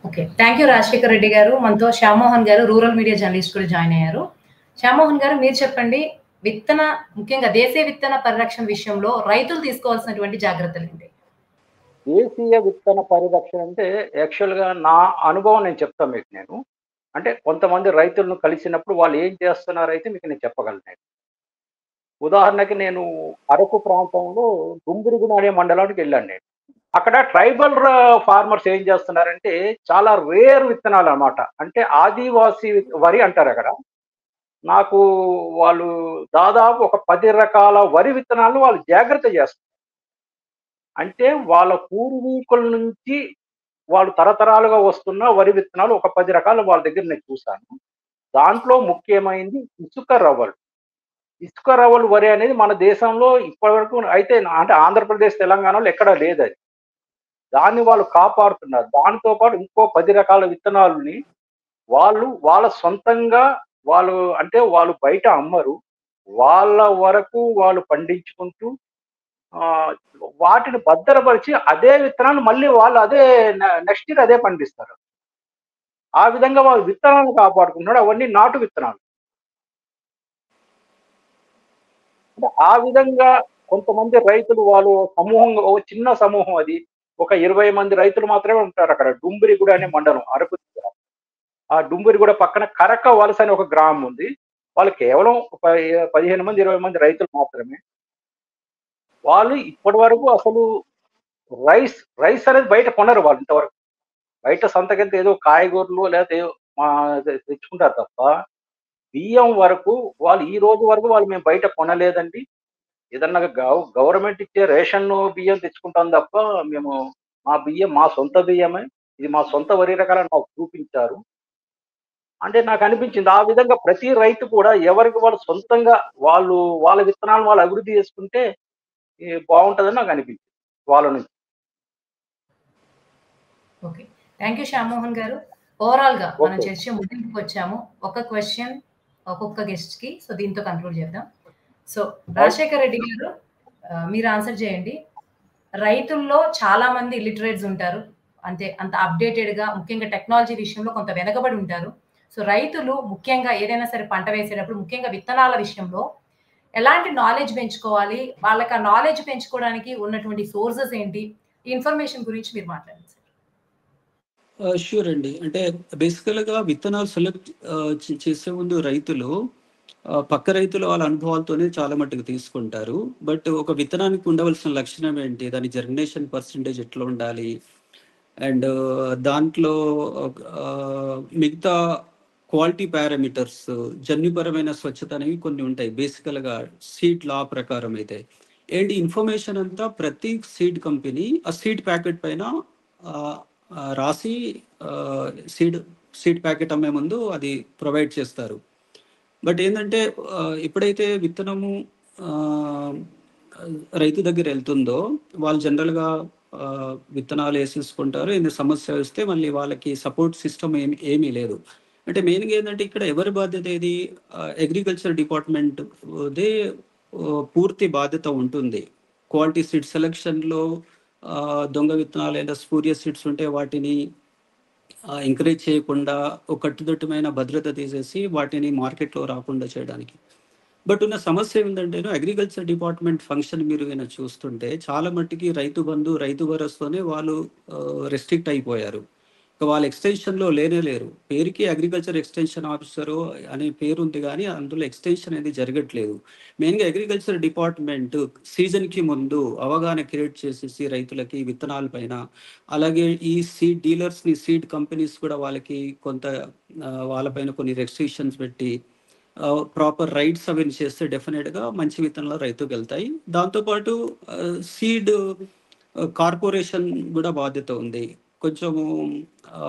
Okay, thank you Rajasekhar Reddy గారు. మనతో శ్యామోహన్ గారు రూరల్ మీడియా జర్నలిస్ట్ కూడా జాయిన్ అయ్యారు. శ్యామోహన్ గారు మీరు చెప్పండి, ముఖ్యంగా దేశీయ విత్తన పరిరక్షణ విషయంలో రైతులు తీసుకోవాల్సినటువంటి జాగ్రత్తలు ఏంటి? దేశీయ విత్తన పరిరక్షణ అంటే యాక్చువల్గా నా అనుభవం నేను చెప్తాను మీకు. నేను అంటే కొంతమంది రైతులను కలిసినప్పుడు వాళ్ళు ఏం చేస్తున్నారైతే మీకు నేను చెప్పగలను. ఉదాహరణకి నేను అరకు ప్రాంతంలో గుంబురుగున అనే మండలానికి వెళ్ళాను. నేను అక్కడ ట్రైబల్ ఫార్మర్స్ ఏం చేస్తున్నారంటే చాలా రేర్ విత్తనాలు అన్నమాట. అంటే ఆదివాసీ వరి అంటారు అక్కడ. నాకు వాళ్ళు దాదాపు ఒక 10 రకాల వరి విత్తనాలు వాళ్ళు జాగ్రత్త చేస్తారు. అంటే వాళ్ళ పూర్వీకుల నుంచి వాళ్ళు తరతరాలుగా వస్తున్న వరి విత్తనాలు ఒక 10 రకాలు వాళ్ళ దగ్గర నేను చూశాను. దాంట్లో ముఖ్యమైనది ఇసుక రవ్వలు. ఇసుక రవ్వలు వరి అనేది మన దేశంలో ఇప్పటివరకు అయితే అంటే ఆంధ్రప్రదేశ్, తెలంగాణలో ఎక్కడా లేదు అది. దాన్ని వాళ్ళు కాపాడుతున్నారు. దానితో పాటు ఇంకో 10 రకాల విత్తనాలని వాళ్ళ సొంతంగా అంటే వాళ్ళు బయట అమ్మరు. వాళ్ళ వరకు వాళ్ళు పండించుకుంటూ వాటిని భద్రపరిచి అదే విత్తనాలు మళ్ళీ వాళ్ళు అదే నెక్స్ట్ ఇయర్ అదే పండిస్తారు. ఆ విధంగా వాళ్ళు విత్తనాలను కాపాడుకుంటున్నారు. అవన్నీ నాటు విత్తనాలు. అంటే ఆ విధంగా కొంతమంది రైతులు వాళ్ళు సమూహంగా ఓ చిన్న సమూహం అది. ఒక 20 మంది రైతులు మాత్రమే ఉంటారు అక్కడ. డుంబిరిగూడ అనే మండలం అరకు దగ్గర. ఆ డుంబిరిగూడ పక్కన కరక వలస అనే ఒక గ్రామం ఉంది. వాళ్ళు కేవలం 15 మంది, 20 మంది రైతులు మాత్రమే. వాళ్ళు ఇప్పటి వరకు అసలు రైస్ అనేది బయట కొనరు వాళ్ళు ఇంతవరకు. బయట సంతకెళ్తే ఏదో కాయగూరలు లేకపోతే తెచ్చుకుంటారు తప్ప బియ్యం వరకు వాళ్ళు ఈ రోజు వరకు వాళ్ళు మేము బయట కొనలేదండి. ఏదన్నా గవర్నమెంట్ ఇచ్చే రేషన్ బియ్యం తెచ్చుకుంటాం తప్ప మేము మా బియ్యం మా సొంత బియ్యమే, ఇది మా సొంత వరి రకాలను మాకు చూపించారు. అంటే నాకు అనిపించింది ఆ విధంగా ప్రతి రైతు కూడా ఎవరికి వాళ్ళు సొంతంగా వాళ్ళ విత్తనాలను వాళ్ళు అభివృద్ధి చేసుకుంటే బాగుంటుందని నాకు అనిపించింది వాళ్ళ నుంచి. ఓకే, థ్యాంక్ యూ శ్యామ్మోహన్ గారు. ఓవరాల్ గా మనం చర్చ ముగింపుకి వచ్చాము. ఒక క్వశ్చన్ ఒక్కొక్క గెస్ట్ కి, సో దీంతో కంక్లూడ్ చేద్దాం. సో రాజశేఖర్ రెడ్డి గారు మీరు ఆన్సర్ చేయండి. రైతుల్లో చాలా మంది ఇల్లిటరేట్స్ ఉంటారు, అంత అప్డేటెడ్ గా ముఖ్యంగా టెక్నాలజీ విషయంలో కొంత వెనకబడి ఉంటారు. సో రైతులు ముఖ్యంగా ఏదైనా సరే పంట వేసేటప్పుడు ముఖ్యంగా విత్తనాల విషయంలో ఎలాంటి నాలెడ్జ్ పెంచుకోవాలి, వాళ్ళకి ఆ నాలెడ్జ్ పెంచుకోవడానికి ఉన్నటువంటి సోర్సెస్ ఏంటి, ఈ ఇన్ఫర్మేషన్ గురించి మీరు మాట్లాడండి సార్. ష్యూర్ అండి. అంటే బేసికల్గా విత్తనాలు సెలెక్ట్ చేసే ముందు రైతులు పక్క రైతులు వాళ్ళ అనుభవాలతోనే చాలా మట్టుకు తీసుకుంటారు. బట్ ఒక విత్తనానికి ఉండవలసిన లక్షణం ఏంటి, దాని జర్మినేషన్ పర్సంటేజ్ ఎట్లా ఉండాలి, అండ్ దాంట్లో మిగతా క్వాలిటీ పారామీటర్స్, జన్యుపరమైన స్వచ్ఛత అనేవి కొన్ని ఉంటాయి. బేసికల్గా సీడ్ లా ప్రకారం అయితే ఏంటి ఇన్ఫర్మేషన్ అంతా ప్రతి సీడ్ కంపెనీ ఆ సీడ్ ప్యాకెట్ పైన రాసి సీడ్ ప్యాకెట్ అమ్మే ముందు అది ప్రొవైడ్ చేస్తారు. బట్ ఏంటంటే ఎప్పుడైతే విత్తనము రైతు దగ్గర వెళ్తుందో వాళ్ళు జనరల్గా విత్తనాలు వేసేసుకుంటారు. ఏదైనా సమస్య వస్తే మళ్ళీ వాళ్ళకి సపోర్ట్ సిస్టమ్ ఏమీ లేదు. అంటే మెయిన్గా ఏంటంటే ఇక్కడ ఎవరి బాధ్యత ఏది, అగ్రికల్చర్ డిపార్ట్మెంట్ దే పూర్తి బాధ్యత ఉంటుంది. క్వాలిటీ సీడ్ సెలెక్షన్లో దొంగ విత్తనాలు లేదా స్పూరియస్ సీడ్స్ ఉంటే వాటిని ఎంకరేజ్ చేయకుండా ఒక కట్టుదిట్టమైన భద్రత తీసేసి వాటిని మార్కెట్లో రాకుండా చేయడానికి. బట్ ఉన్న సమస్య ఏంటంటే అగ్రికల్చర్ డిపార్ట్మెంట్ ఫంక్షన్ మీరు ఏమైనా చూస్తుంటే చాలా మట్టికి రైతు బంధు, రైతు భరోసాతోనే వాళ్ళు రెస్ట్రిక్ట్ అయిపోయారు. ఇక వాళ్ళ ఎక్స్టెన్షన్లో లేరు. పేరుకి అగ్రికల్చర్ ఎక్స్టెన్షన్ ఆఫీసరు అనే పేరు ఉంది కానీ అందులో ఎక్స్టెన్షన్ అనేది జరగట్లేదు. మెయిన్గా అగ్రికల్చర్ డిపార్ట్మెంట్ సీజన్కి ముందు అవగాహన క్రియేట్ చేసేసి రైతులకి విత్తనాల పైన, అలాగే ఈ సీడ్ డీలర్స్ని, సీడ్ కంపెనీస్ కూడా వాళ్ళకి కొంత వాళ్ళపైన కొన్ని రెస్ట్రిక్షన్స్ పెట్టి ప్రాపర్ రైట్స్ అవన్నీ చేస్తే డెఫినెట్గా మంచి విత్తనాలు రైతుకు వెళ్తాయి. దాంతోపాటు సీడ్ కార్పొరేషన్ కూడా బాధ్యత ఉంది. కొంచెము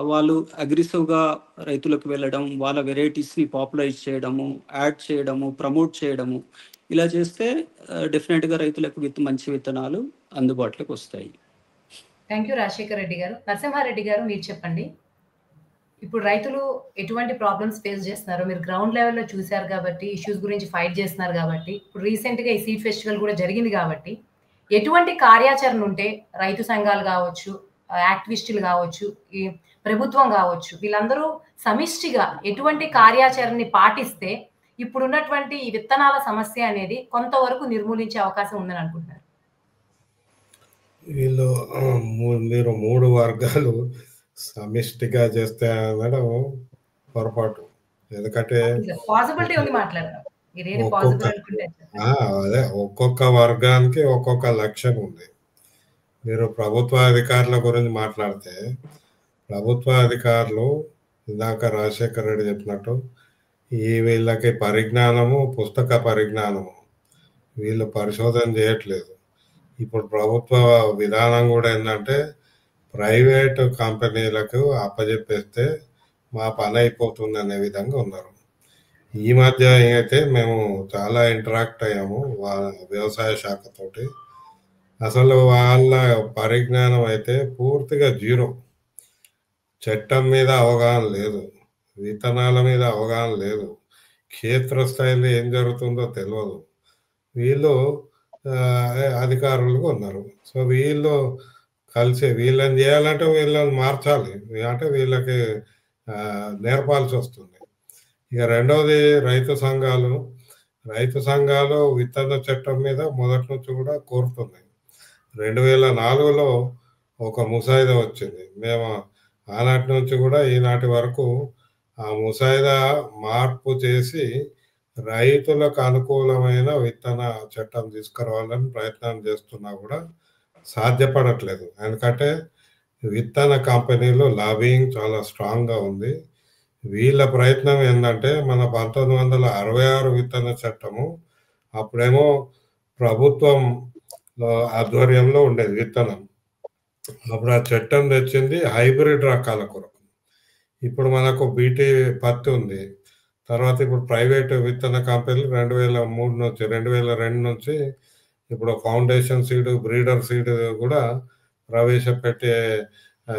వాళ్ళు అగ్రెసివ్గా రైతులకు వెళ్ళడం, వాళ్ళ వెరైటీస్ని పాపులరైజ్ చేయడము, యాడ్ చేయడము, ప్రమోట్ చేయడము, ఇలా చేస్తే డెఫినెట్గా రైతులకు మంచి విత్తనాలు అందుబాటులోకి వస్తాయి. థ్యాంక్ యూ రాజశేఖర్ రెడ్డి గారు. నరసింహారెడ్డి గారు మీరు చెప్పండి. ఇప్పుడు రైతులు ఎటువంటి ప్రాబ్లమ్స్ ఫేస్ చేస్తున్నారు, మీరు గ్రౌండ్ లెవెల్లో చూశారు కాబట్టి, ఇష్యూస్ గురించి ఫైట్ చేస్తున్నారు కాబట్టి, ఇప్పుడు రీసెంట్గా ఈ సీడ్ ఫెస్టివల్ కూడా జరిగింది కాబట్టి ఎటువంటి కార్యాచరణ ఉంటే రైతు సంఘాలు కావచ్చు, యాక్టివిస్టులు కావచ్చు, ఈ ప్రభుత్వం కావచ్చు, వీళ్ళందరూ సమిష్టిగా ఎటువంటి కార్యాచరణని పాటిస్తే ఇప్పుడున్నటువంటి ఈ విత్తనాల సమస్య అనేది కొంతవరకు నిర్మూలించే అవకాశం ఉందని అనుకుంటున్నారు? వీళ్ళు మీరు 3 వర్గాలు సమిష్టిగా చేస్తే అనడం పొరపాటు. ఎందుకంటే పాసిబిలిటీ ఉంది మాట్లాడదాం. అదే ఒక్కొక్క వర్గానికి ఒక్కొక్క లక్ష్యం ఉంది. మీరు ప్రభుత్వ అధికారుల గురించి మాట్లాడితే ప్రభుత్వ అధికారులు ఇందాక రాజశేఖర్ రెడ్డి చెప్పినట్టు వీళ్ళకి పరిజ్ఞానము, పుస్తక పరిజ్ఞానము, వీళ్ళు పరిశోధన చేయట్లేదు. ఇప్పుడు ప్రభుత్వ విధానం కూడా ఏంటంటే ప్రైవేటు కంపెనీలకు అప్పచెప్పేస్తే మా పని అయిపోతుంది అనే విధంగా ఉన్నారు. ఈ మధ్య అయితే మేము చాలా ఇంటరాక్ట్ అయ్యాము వ్యవసాయ శాఖతోటి. అసలు వాళ్ళ పరిజ్ఞానం అయితే పూర్తిగా జీరో. చట్టం మీద అవగాహన లేదు, విత్తనాల మీద అవగాహన లేదు, క్షేత్రస్థాయిలో ఏం జరుగుతుందో తెలియదు. వీళ్ళు అధికారులుగా ఉన్నారు. సో వీళ్ళు కలిసి వీళ్ళని చేయాలంటే వీళ్ళని మార్చాలి, అంటే వీళ్ళకి నేర్పాల్సి వస్తుంది. ఇక రెండవది రైతు సంఘాలు విత్తన చట్టం మీద మొదటి నుంచి కూడా కోరుతున్నాయి. 2004లో ఒక ముసాయిదా వచ్చింది. మేము ఆనాటి నుంచి కూడా ఈనాటి వరకు ఆ ముసాయిదా మార్పు చేసి రైతులకు అనుకూలమైన విత్తన చట్టం తీసుకురావాలని ప్రయత్నం చేస్తున్నా కూడా సాధ్యపడట్లేదు. ఎందుకంటే విత్తన కంపెనీలు లాబింగ్ చాలా స్ట్రాంగ్గా ఉంది. వీళ్ళ ప్రయత్నం ఏంటంటే మన 1966 విత్తన చట్టము అప్పుడేమో ప్రభుత్వం ఆధ్వర్యంలో ఉండేది విత్తనం. అప్పుడు ఆ చట్టం తెచ్చింది హైబ్రిడ్ రకాల కొరకు. ఇప్పుడు మనకు బీటీ పత్తి ఉంది. తర్వాత ఇప్పుడు ప్రైవేట్ విత్తన కంపెనీలు 2002 నుంచి ఇప్పుడు ఫౌండేషన్ సీడ్, బ్రీడర్ సీడ్ కూడా ప్రవేశపెట్టే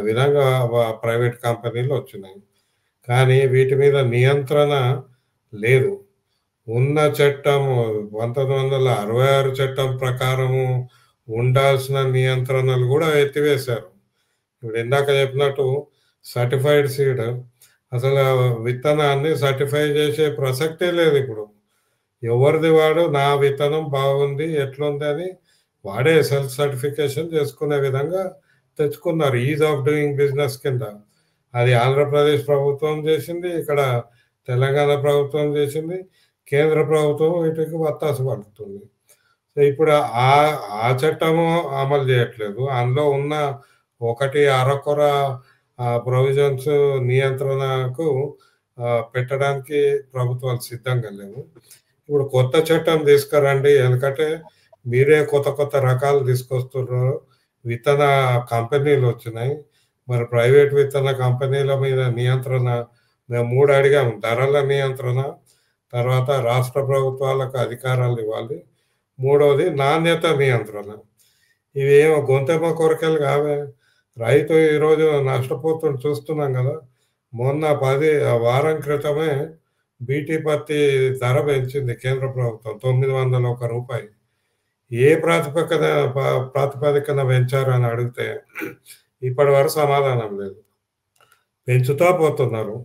విధంగా ప్రైవేట్ కంపెనీలు వచ్చినాయి. కానీ వీటి మీద నియంత్రణ లేదు. ఉన్న చట్టం 1966 చట్టం ప్రకారము ఉండాల్సిన నియంత్రణలు కూడా ఎత్తివేశారు. ఇప్పుడు ఇందాక చెప్పినట్టు సర్టిఫైడ్ సీడ్, అసలు విత్తనాన్ని సర్టిఫై చేసే ప్రసక్తే లేదు. ఇప్పుడు ఎవరిది వాడు నా విత్తనం బాగుంది ఎట్లుంది అని వాడే సెల్ఫ్ సర్టిఫికేషన్ చేసుకునే విధంగా తెచ్చుకున్నారు, ఈజ్ ఆఫ్ డూయింగ్ బిజినెస్ కింద. అది ఆంధ్రప్రదేశ్ ప్రభుత్వం చేసింది, ఇక్కడ తెలంగాణ ప్రభుత్వం చేసింది, కేంద్ర ప్రభుత్వం వీటికి వత్తాసు పడుతుంది. సో ఇప్పుడు ఆ చట్టము అమలు చేయట్లేదు. అందులో ఉన్న ఒకటి అరకొర ప్రొవిజన్స్ నియంత్రణకు పెట్టడానికి ప్రభుత్వాలు సిద్ధంగా లేవు. ఇప్పుడు కొత్త చట్టం తీసుకురండి, ఎందుకంటే మీరే కొత్త రకాలు తీసుకొస్తున్నారు. విత్తన కంపెనీలు వచ్చినాయి, మరి ప్రైవేట్ విత్తన కంపెనీల మీద నియంత్రణ మేము 3 అడిగాము. ధరల నియంత్రణ, తర్వాత రాష్ట్ర ప్రభుత్వాలకు అధికారాలు ఇవ్వాలి, మూడవది నాణ్యత నియంత్రణ. ఇవేమో గొంతెమ్మ కోరికలు కావే. రైతు ఈరోజు నష్టపోతుని చూస్తున్నాం కదా. మొన్న వారం క్రితమే బీటీ పత్తి ధర పెంచింది కేంద్ర ప్రభుత్వం, 901 రూపాయలు. ఏ ప్రాతిపదికన పెంచారని అడిగితే ఇప్పటి వరకు సమాధానం లేదు. పెంచుతా పోతున్నారు.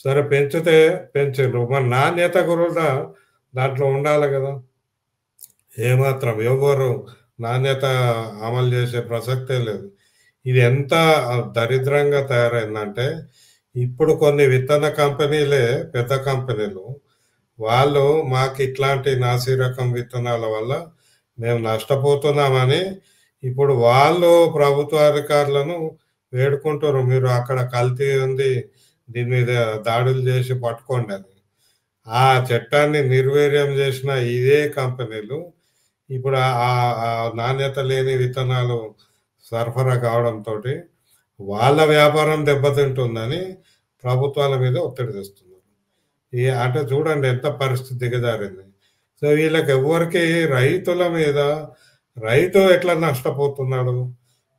సరే పెంచారు, మరి నాణ్యత కూడా దాంట్లో ఉండాలి కదా. ఏమాత్రం ఎవరు నాణ్యత అమలు చేసే ప్రసక్తే లేదు. ఇది ఎంత దరిద్రంగా తయారైందంటే ఇప్పుడు కొన్ని విత్తన కంపెనీలే, పెద్ద కంపెనీలు, వాళ్ళు మాకు ఇట్లాంటి నాసి రకం విత్తనాల వల్ల మేము నష్టపోతున్నామని ఇప్పుడు వాళ్ళు ప్రభుత్వ అధికారులను వేడుకుంటారు, మీరు అక్కడ కల్తీ ఉంది, దీని మీద దాడులు చేసి పట్టుకోండి అని. ఆ చట్టాన్ని నిర్వీర్యం చేసిన ఇదే కంపెనీలు ఇప్పుడు ఆ నాణ్యత లేని విత్తనాలు సరఫరా కావడంతో వాళ్ళ వ్యాపారం దెబ్బతింటుందని ప్రభుత్వాల మీద ఒత్తిడి తెస్తున్నారు. అంటే చూడండి ఎంత పరిస్థితి దిగజారింది. సో వీళ్ళకి ఎవరికి రైతుల మీద, రైతు ఎట్లా నష్టపోతున్నాడు.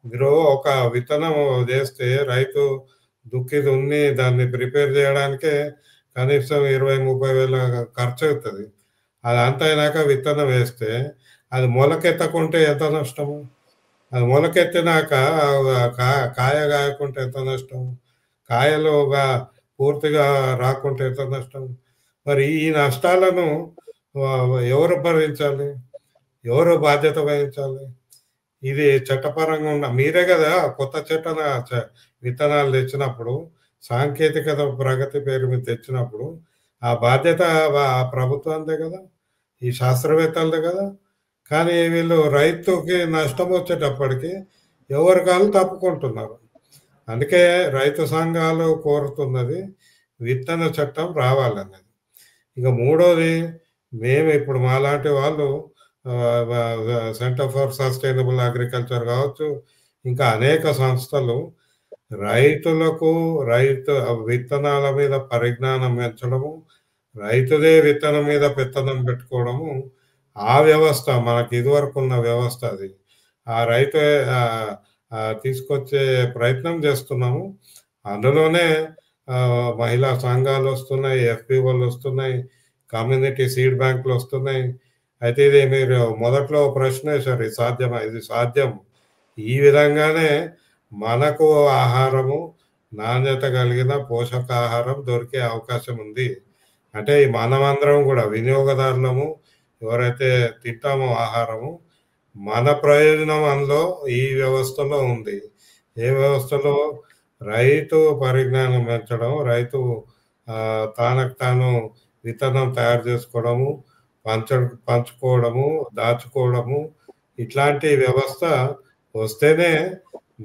మీరు ఒక విత్తనం చేస్తే రైతు దుక్కి దున్ని దాన్ని ప్రిపేర్ చేయడానికే కనీసం 20-30 వేల ఖర్చు అవుతుంది. అది అంత అయినాక విత్తనం వేస్తే అది మొలకెత్తకుంటే ఎంత నష్టము, అది మొలకెత్తినాక కాయ కాయకుంటే ఎంత నష్టం, కాయలు పూర్తిగా రాకుంటే ఎంత నష్టం. మరి ఈ నష్టాలను ఎవరు భరించాలి, ఎవరు బాధ్యత వహించాలి? ఇది చట్టపరంగా ఉన్న మీరే కదా కొత్త విత్తనాలు తెచ్చినప్పుడు, సాంకేతికత ప్రగతి పేరు మీద తెచ్చినప్పుడు ఆ బాధ్యత ప్రభుత్వందే కదా, ఈ శాస్త్రవేత్తలదే కదా. కానీ వీళ్ళు రైతుకి నష్టం వచ్చేటప్పటికి ఎవరి కాళ్ళు తప్పుకుంటున్నారు. అందుకే రైతు సంఘాలు కోరుతున్నది విత్తన చట్టం రావాలన్నది. ఇక మూడోది, మేము ఇప్పుడు మాలాంటి వాళ్ళు సెంటర్ ఫర్ సస్టైనబుల్ అగ్రికల్చర్ కావచ్చు, ఇంకా అనేక సంస్థలు రైతు విత్తనాల మీద పరిజ్ఞానం పెంచడము, రైతుదే విత్తనం మీద పెత్తనం పెట్టుకోవడము, ఆ వ్యవస్థ మనకి ఇదివరకు ఉన్న వ్యవస్థ అది. ఆ రైతే తీసుకొచ్చే ప్రయత్నం చేస్తున్నాము. అందులోనే మహిళా సంఘాలు వస్తున్నాయి, ఎఫ్పిఓలు వస్తున్నాయి, కమ్యూనిటీ సీడ్ బ్యాంకులు వస్తున్నాయి. అయితే ఇది మీరు మొదట్లో ప్రశ్న వేశారు, ఇది సాధ్యమా? ఇది సాధ్యం. ఈ విధంగానే మనకు ఆహారము, నాణ్యత కలిగిన పోషకాహారం దొరికే అవకాశం ఉంది. అంటే మనమందరం కూడా వినియోగదారులము, ఎవరైతే తింటామో ఆహారము, మన ప్రయోజనం అందులో ఈ వ్యవస్థలో ఉంది. ఏ వ్యవస్థలో? రైతు పరిజ్ఞానం పెంచడం, రైతు తనకు తాను విత్తనం తయారు చేసుకోవడము, పంచుకోవడము, దాచుకోవడము, ఇట్లాంటి వ్యవస్థ వస్తేనే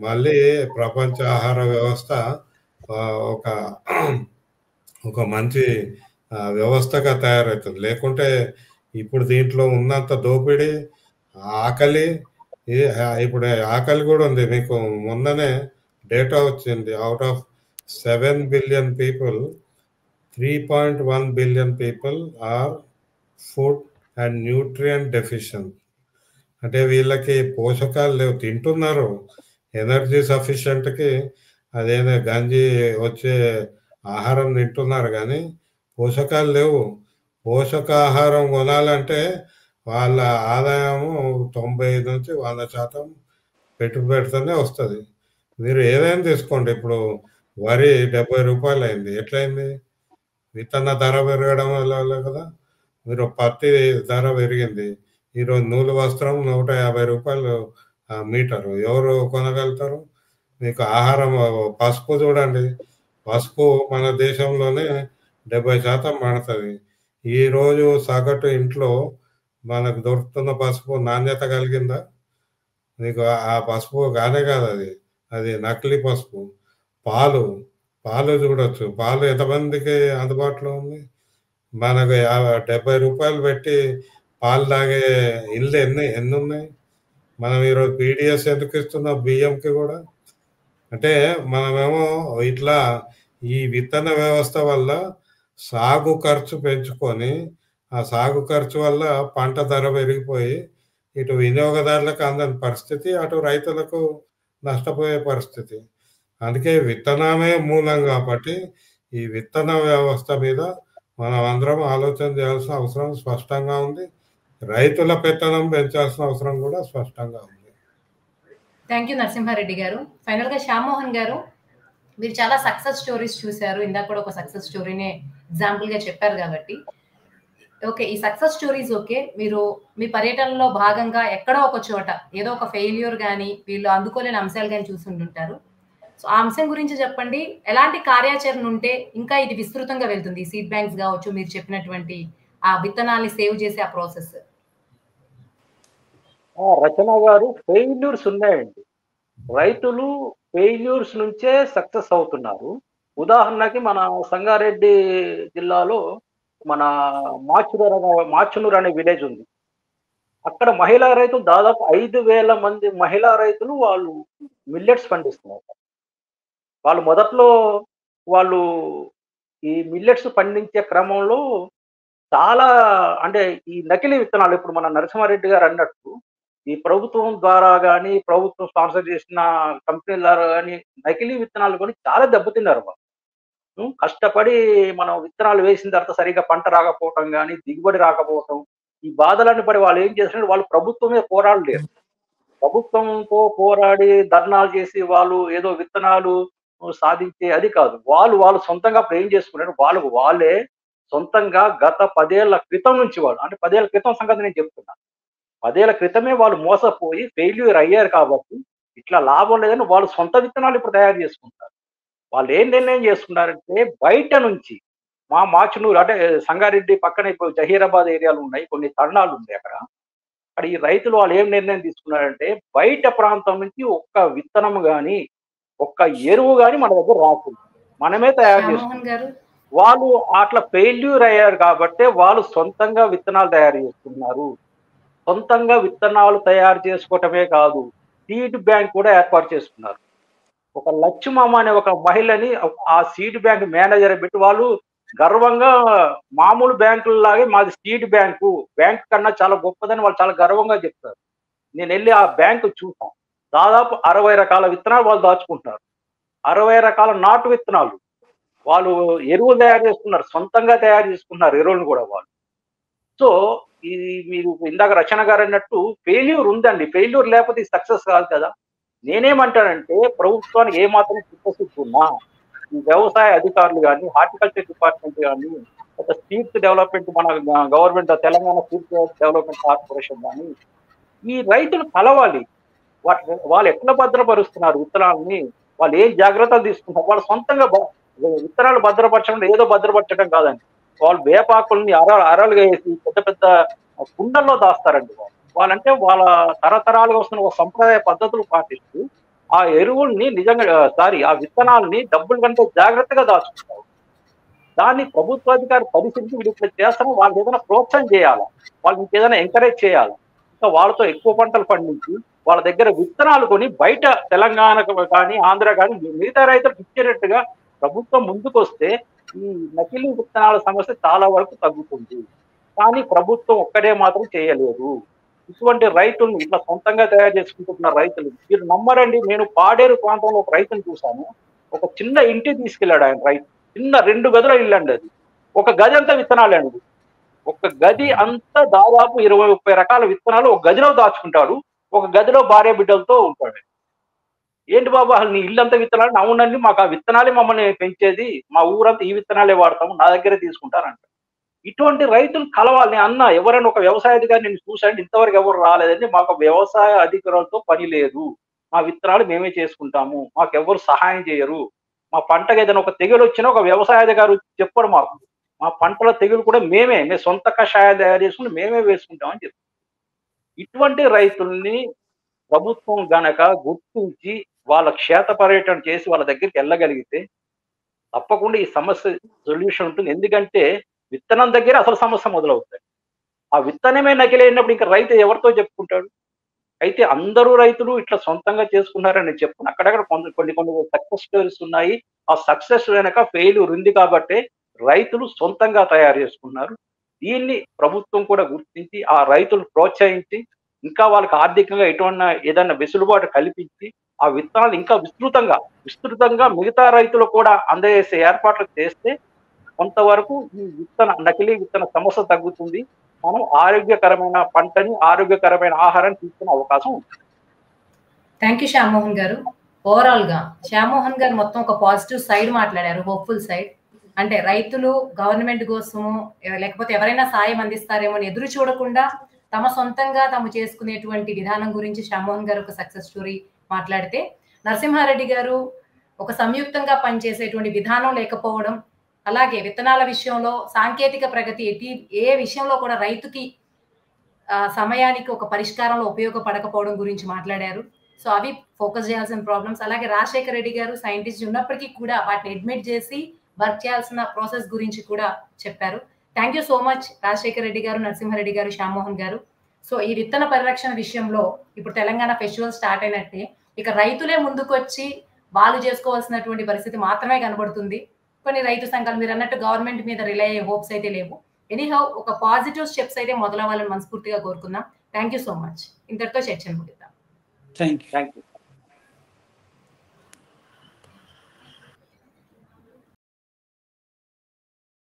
మళ్ళీ ప్రపంచ ఆహార వ్యవస్థ ఒక ఒక మంచి వ్యవస్థగా తయారవుతుంది. లేకుంటే ఇప్పుడు దీంట్లో ఉన్నంత దోపిడీ, ఆకలి, ఇప్పుడు ఆకలి కూడా ఉంది. మీకు మొన్ననే డేటా వచ్చింది, out of 7 billion people 3.1 billion people are food and nutrient deficient. అంటే వీళ్ళకి పోషకాలు లేవు, తింటున్నారు ఎనర్జీ సఫిషియెంట్కి, అదేదో గంజి వచ్చే ఆహారం తింటున్నారు కానీ పోషకాలు లేవు. పోషకాహారం కొనాలంటే వాళ్ళ ఆదాయము 95 నుంచి 100% పెట్టుబడి పెడితేనే వస్తుంది. మీరు ఏదైనా తీసుకోండి, ఇప్పుడు వరి 70 రూపాయలు అయింది. ఎట్లయింది? విత్తన ధర పెరగడం వల్ల కదా. మీరు పత్తి ధర పెరిగింది. ఈరోజు నూలు వస్త్రం 150 రూపాయలు మీటరు. ఎవరు కొనగలుగుతారు? మీకు ఆహారం, పసుపు చూడండి, పసుపు మన దేశంలోనే 70% పడుతుంది. ఈరోజు సగటు ఇంట్లో మనకు దొరుకుతున్న పసుపు నాణ్యత కలిగిందా? మీకు ఆ పసుపు కానే కాదు, అది నకిలీ పసుపు. పాలు చూడొచ్చు, పాలు ఎంతమందికి అందుబాటులో ఉంది? మనకు 70 రూపాయలు పెట్టి పాలు తాగే ఇల్లు ఎన్ని ఉన్నాయి? మనం ఈరోజు పీడిఎస్ ఎందుకు ఇస్తున్నాం బియ్యంకి కూడా? అంటే మనమేమో ఇట్లా ఈ విత్తన వ్యవస్థ వల్ల సాగు ఖర్చు పెంచుకొని, ఆ సాగు ఖర్చు వల్ల పంట ధర పెరిగిపోయి ఇటు వినియోగదారులకు అందని పరిస్థితి, అటు రైతులకు నష్టపోయే పరిస్థితి. అందుకే విత్తనమే మూలం కాబట్టి ఈ విత్తన వ్యవస్థ మీద మనం అందరం ఆలోచన చేయాల్సిన అవసరం స్పష్టంగా ఉంది. రైతుల పెత్తనం పెంచాల్సిన అవసరం కూడా స్పష్టంగా ఉంది. థ్యాంక్ యూ నరసింహారెడ్డి గారు. ఫైనల్గా శ్యామ్మోహన్ గారు, మీరు చాలా సక్సెస్ స్టోరీస్ చూశారు, ఇందాక కూడా ఒక సక్సెస్ స్టోరీనే ఎగ్జాంపుల్గా చెప్పారు కాబట్టి ఓకే, ఈ సక్సెస్ స్టోరీస్ ఓకే, మీరు మీ పర్యటనలో భాగంగా ఎక్కడో ఒక చోట ఏదో ఒక ఫెయిల్యూర్ కానీ వీళ్ళు అందుకోలేని అంశాలు కానీ చూసుంటుంటారు. సో ఆ అంశం గురించి చెప్పండి. ఎలాంటి కార్యాచరణ ఉంటే ఇంకా ఇది విస్తృతంగా వెళ్తుంది? సీడ్ బ్యాంక్స్ కావచ్చు, మీరు చెప్పినటువంటి ఆ విత్తనాల్ని సేవ్ చేసే ఆ ప్రాసెస్. రచన గారు, ఫెయిల్యూర్స్ ఉన్నాయండి. రైతులు ఫెయిల్యూర్స్ నుంచే సక్సెస్ అవుతున్నారు. ఉదాహరణకి మన సంగారెడ్డి జిల్లాలో మన మాచునూరు అనే విలేజ్ ఉంది. అక్కడ మహిళా రైతులు దాదాపు 5,000 మంది మహిళా రైతులు వాళ్ళు మిల్లెట్స్ పండిస్తున్నారు. వాళ్ళు మొదట్లో వాళ్ళు ఈ మిల్లెట్స్ పండించే క్రమంలో చాలా, అంటే ఈ నకిలీ విత్తనాలు, ఇప్పుడు మన నరసింహారెడ్డి గారు అన్నట్టు ఈ ప్రభుత్వం ద్వారా కానీ, ప్రభుత్వం స్పాన్సర్ చేసిన కంపెనీల ద్వారా కానీ నకిలీ విత్తనాలు కొని చాలా దెబ్బతిన్నారు వాళ్ళు. కష్టపడి మనం విత్తనాలు వేసిన తర్వాత సరిగా పంట రాకపోవటం కానీ, దిగుబడి రాకపోవటం, ఈ బాధలన్నీ పడి వాళ్ళు ఏం చేస్తున్నారు, వాళ్ళు ప్రభుత్వమే పోరాడలేరు. ప్రభుత్వంతో పోరాడి ధర్నాలు చేసి వాళ్ళు ఏదో విత్తనాలు సాధించే అది కాదు. వాళ్ళు సొంతంగా అప్పుడు ఏం చేసుకున్నారు, వాళ్ళే సొంతంగా గత 10 ఏళ్ల క్రితం నుంచి, వాళ్ళు అంటే 10 ఏళ్ల క్రితం సంగతి నేను చెప్తున్నా, 10 ఏళ్ల క్రితమే వాళ్ళు మోసపోయి ఫెయిల్యూర్ అయ్యారు కాబట్టి ఇట్లా లాభం లేదని వాళ్ళు సొంత విత్తనాలు ఇప్పుడు తయారు చేసుకుంటారు. వాళ్ళు ఏం నిర్ణయం చేసుకున్నారంటే, బయట నుంచి మా మాచునూరు అంటే సంగారెడ్డి పక్కన ఇప్పుడు జహీరాబాద్ ఏరియాలు ఉన్నాయి, కొన్ని తరుణాలు ఉన్నాయి అక్కడ ఈ రైతులు వాళ్ళు ఏం నిర్ణయం తీసుకున్నారంటే, బయట ప్రాంతం నుంచి ఒక్క విత్తనం కానీ ఒక్క ఎరువు కానీ మన దగ్గర రాకుండా మనమే తయారు చేసుకుంటాం. వాళ్ళు అట్లా ఫెయిల్యూర్ అయ్యారు కాబట్టి వాళ్ళు సొంతంగా విత్తనాలు తయారు చేసుకున్నారు. సొంతంగా విత్తనాలు తయారు చేసుకోవటమే కాదు, సీడ్ బ్యాంక్ కూడా ఏర్పాటు చేసుకున్నారు. ఒక లక్ష్మమ్మ అనే ఒక మహిళని ఆ సీడ్ బ్యాంక్ మేనేజర్ పెట్టి వాళ్ళు గర్వంగా మామూలు బ్యాంకులలాగే మాది స్టేట్ బ్యాంకు, బ్యాంక్ కన్నా చాలా గొప్పదని వాళ్ళు చాలా గర్వంగా చెప్తారు. నేను వెళ్ళి ఆ బ్యాంకు చూసాను. దాదాపు 60 రకాల విత్తనాలు వాళ్ళు దాచుకుంటున్నారు. 60 రకాల నాటు విత్తనాలు. వాళ్ళు ఎరువులు తయారు చేసుకున్నారు, సొంతంగా తయారు చేసుకున్నారు ఎరువులను కూడా వాళ్ళు. సో ఇది మీరు ఇందాక రచన గారు అన్నట్టు ఫెయిల్యూర్ ఉందండి. ఫెయిల్యూర్ లేకపోతే సక్సెస్ కాదు కదా. నేనేమంటానంటే ప్రభుత్వానికి ఏమాత్రం చిత్తశుద్ధి ఉన్నా ఈ వ్యవసాయ అధికారులు కానీ, హార్టికల్చర్ డిపార్ట్మెంట్ కానీ, స్ట్రీట్ డెవలప్మెంట్ మన government Telangana street development corporation కానీ ఈ రైతులు కలవాలి. వాళ్ళు ఎట్లా భద్రపరుస్తున్నారు విత్తనాలని, వాళ్ళు ఏం జాగ్రత్తలు తీసుకుంటారు, వాళ్ళు సొంతంగా విత్తనాలు భద్రపరచడం ఏదో భద్రపరచడం కాదండి. వాళ్ళు వేపాకుల్ని అరలుగా వేసి పెద్ద పెద్ద కుండల్లో దాస్తారండి. వాళ్ళంటే వాళ్ళ తరతరాలుగా వస్తున్న ఒక సంప్రదాయ పద్ధతులు పాటిస్తూ ఆ ఎరువుల్ని నిజంగా ఆ విత్తనాలని డబ్బుల కంటే జాగ్రత్తగా దాచుకుంటారు. దాన్ని ప్రభుత్వాధికారి పరిస్థితి వీళ్ళు ఇట్లా చేస్తారో వాళ్ళు ఏదైనా ప్రోత్సాహం చేయాలి, వాళ్ళకి ఏదైనా ఎంకరేజ్ చేయాలి. ఇంకా వాళ్ళతో ఎక్కువ పంటలు పండించి వాళ్ళ దగ్గర విత్తనాలు కొని బయట తెలంగాణకు కానీ ఆంధ్ర కానీ మిగతా రైతులకు ఇచ్చేటట్టుగా ప్రభుత్వం ముందుకు వస్తే ఈ నకిలీ విత్తనాల సమస్య చాలా వరకు తగ్గుతుంది. కానీ ప్రభుత్వం ఒక్కడే మాత్రం చేయలేదు. ఇటువంటి రైతులను ఇట్లా సొంతంగా తయారు చేసుకుంటున్న రైతులు మీరు నమ్మరండి. నేను పాడేరు ప్రాంతంలో ఒక రైతును చూశాను. ఒక చిన్న ఇంటి తీసుకెళ్ళాడు ఆయన రైతు. చిన్న 2 గదుల ఇల్లు అండి అది. ఒక గది అంతా విత్తనాలే అండి. ఒక గది అంతా దాదాపు 20-30 రకాల విత్తనాలు ఒక గదిలో దాచుకుంటాడు. ఒక గదిలో భార్య బిడ్డలతో ఉంటాడు. ఏంటి బాబు అసలు నీ ఇల్లంతా విత్తనాలు? అవునండి, మాకు ఆ విత్తనాలే మమ్మల్ని పెంచేది, మా ఊరంతా ఈ విత్తనాలే వాడతాము, నా దగ్గరే తీసుకుంటారంట. ఇటువంటి రైతులు కలవాలి. అన్న ఎవరైనా ఒక వ్యవసాయ అధికారి నేను చూసాను, ఇంతవరకు ఎవరు రాలేదండి. మాకు వ్యవసాయ అధికారులతో పని లేదు, మా విత్తనాలు మేమే చేసుకుంటాము, మాకు ఎవరు సహాయం చేయరు. మా పంటకు ఏదైనా ఒక తెగులు వచ్చినా ఒక వ్యవసాయ అధికారి చెప్పరు మాకు. మా పంటల తెగులు కూడా మేమే సొంత కషాయాలు తయారు చేసుకుని మేమే వేసుకుంటామని చెప్తారు. ఇటువంటి రైతుల్ని ప్రభుత్వం గనక గుర్తించి వాళ్ళ క్షేత్ర పర్యటన చేసి వాళ్ళ దగ్గరికి వెళ్ళగలిగితే తప్పకుండా ఈ సమస్య సొల్యూషన్ ఉంటుంది. ఎందుకంటే విత్తనం దగ్గర అసలు సమస్య మొదలవుతాయి. ఆ విత్తనమే నకిలైనప్పుడు ఇంకా రైతు ఎవరితో చెప్పుకుంటాడు? అయితే అందరూ రైతులు ఇట్లా సొంతంగా చేసుకున్నారని నేను చెప్తున్నాను. అక్కడక్కడ కొన్ని సక్సెస్ స్టోరీస్ ఉన్నాయి. ఆ సక్సెస్ వెనక ఫెయిల్యూర్ ఉంది కాబట్టి రైతులు సొంతంగా తయారు చేసుకున్నారు. దీన్ని ప్రభుత్వం కూడా గుర్తించి ఆ రైతులు ప్రోత్సహించి ఇంకా వాళ్ళకి ఆర్థికంగా ఎటువంటి ఏదైనా వెసులుబాటు కల్పించి ఆ విత్తనాలు ఇంకా విస్తృతంగా మిగతా రైతులు కూడా అందజేసే ఏర్పాట్లు చేస్తే కొంతవరకు ఈ నకిలీ విత్తన సమస్య తగ్గుతుంది. మనం ఆరోగ్యకరమైన పంటని, ఆరోగ్యకరమైన ఆహారాన్ని తీసుకునే అవకాశం ఉంటుంది. థ్యాంక్ యూ శ్యామ్మోహన్ గారు. ఓవరాల్ గా శ్యామ్మోహన్ గారు మొత్తం ఒక పాజిటివ్ సైడ్ మాట్లాడారు, హోప్ఫుల్ సైడ్. అంటే రైతులు గవర్నమెంట్ కోసము లేకపోతే ఎవరైనా సాయం అందిస్తారేమో అని ఎదురు చూడకుండా తమ సొంతంగా తాము చేసుకునేటువంటి విధానం గురించి శ్యామ్మోహన్ గారు ఒక సక్సెస్ స్టోరీ మాట్లాడితే, నరసింహారెడ్డి గారు ఒక సంయుక్తంగా పనిచేసేటువంటి విధానం లేకపోవడం, అలాగే విత్తనాల విషయంలో సాంకేతిక ప్రగతి ఏ విషయంలో కూడా రైతుకి సమయానికి ఒక పరిష్కారంలో ఉపయోగపడకపోవడం గురించి మాట్లాడారు. సో అవి ఫోకస్ చేయాల్సిన ప్రాబ్లమ్స్. అలాగే రాజశేఖర రెడ్డి గారు సైంటిస్ట్ ఉన్నప్పటికీ కూడా వాటిని అడ్మిట్ చేసి వర్క్ చేయాల్సిన ప్రాసెస్ గురించి కూడా చెప్పారు. Thank you so much Rajasekhara Reddy గారు, నరసింహారెడ్డి గారు, శ్యామ్మోహన్ గారు. సో ఈ విత్తన పరిరక్షణ విషయంలో ఇప్పుడు తెలంగాణ ఫెస్టివల్ స్టార్ట్ అయినట్టే ఇక రైతులే ముందుకొచ్చి వాళ్ళు చేసుకోవాల్సినటువంటి పరిస్థితి మాత్రమే కనబడుతుంది. కొన్ని రైతు సంఘాలు మీరు అన్నట్టు గవర్నమెంట్ మీద రిలై అయ్యే హోప్స్ అయితే లేవు. ఎనీహౌ ఒక పాజిటివ్ స్టెప్స్ అయితే మొదలవ్వాలని మనస్ఫూర్తిగా కోరుకుందాం. Thank you so much. ఇంతటితో చర్చను ముగిద్దాం. Thank you.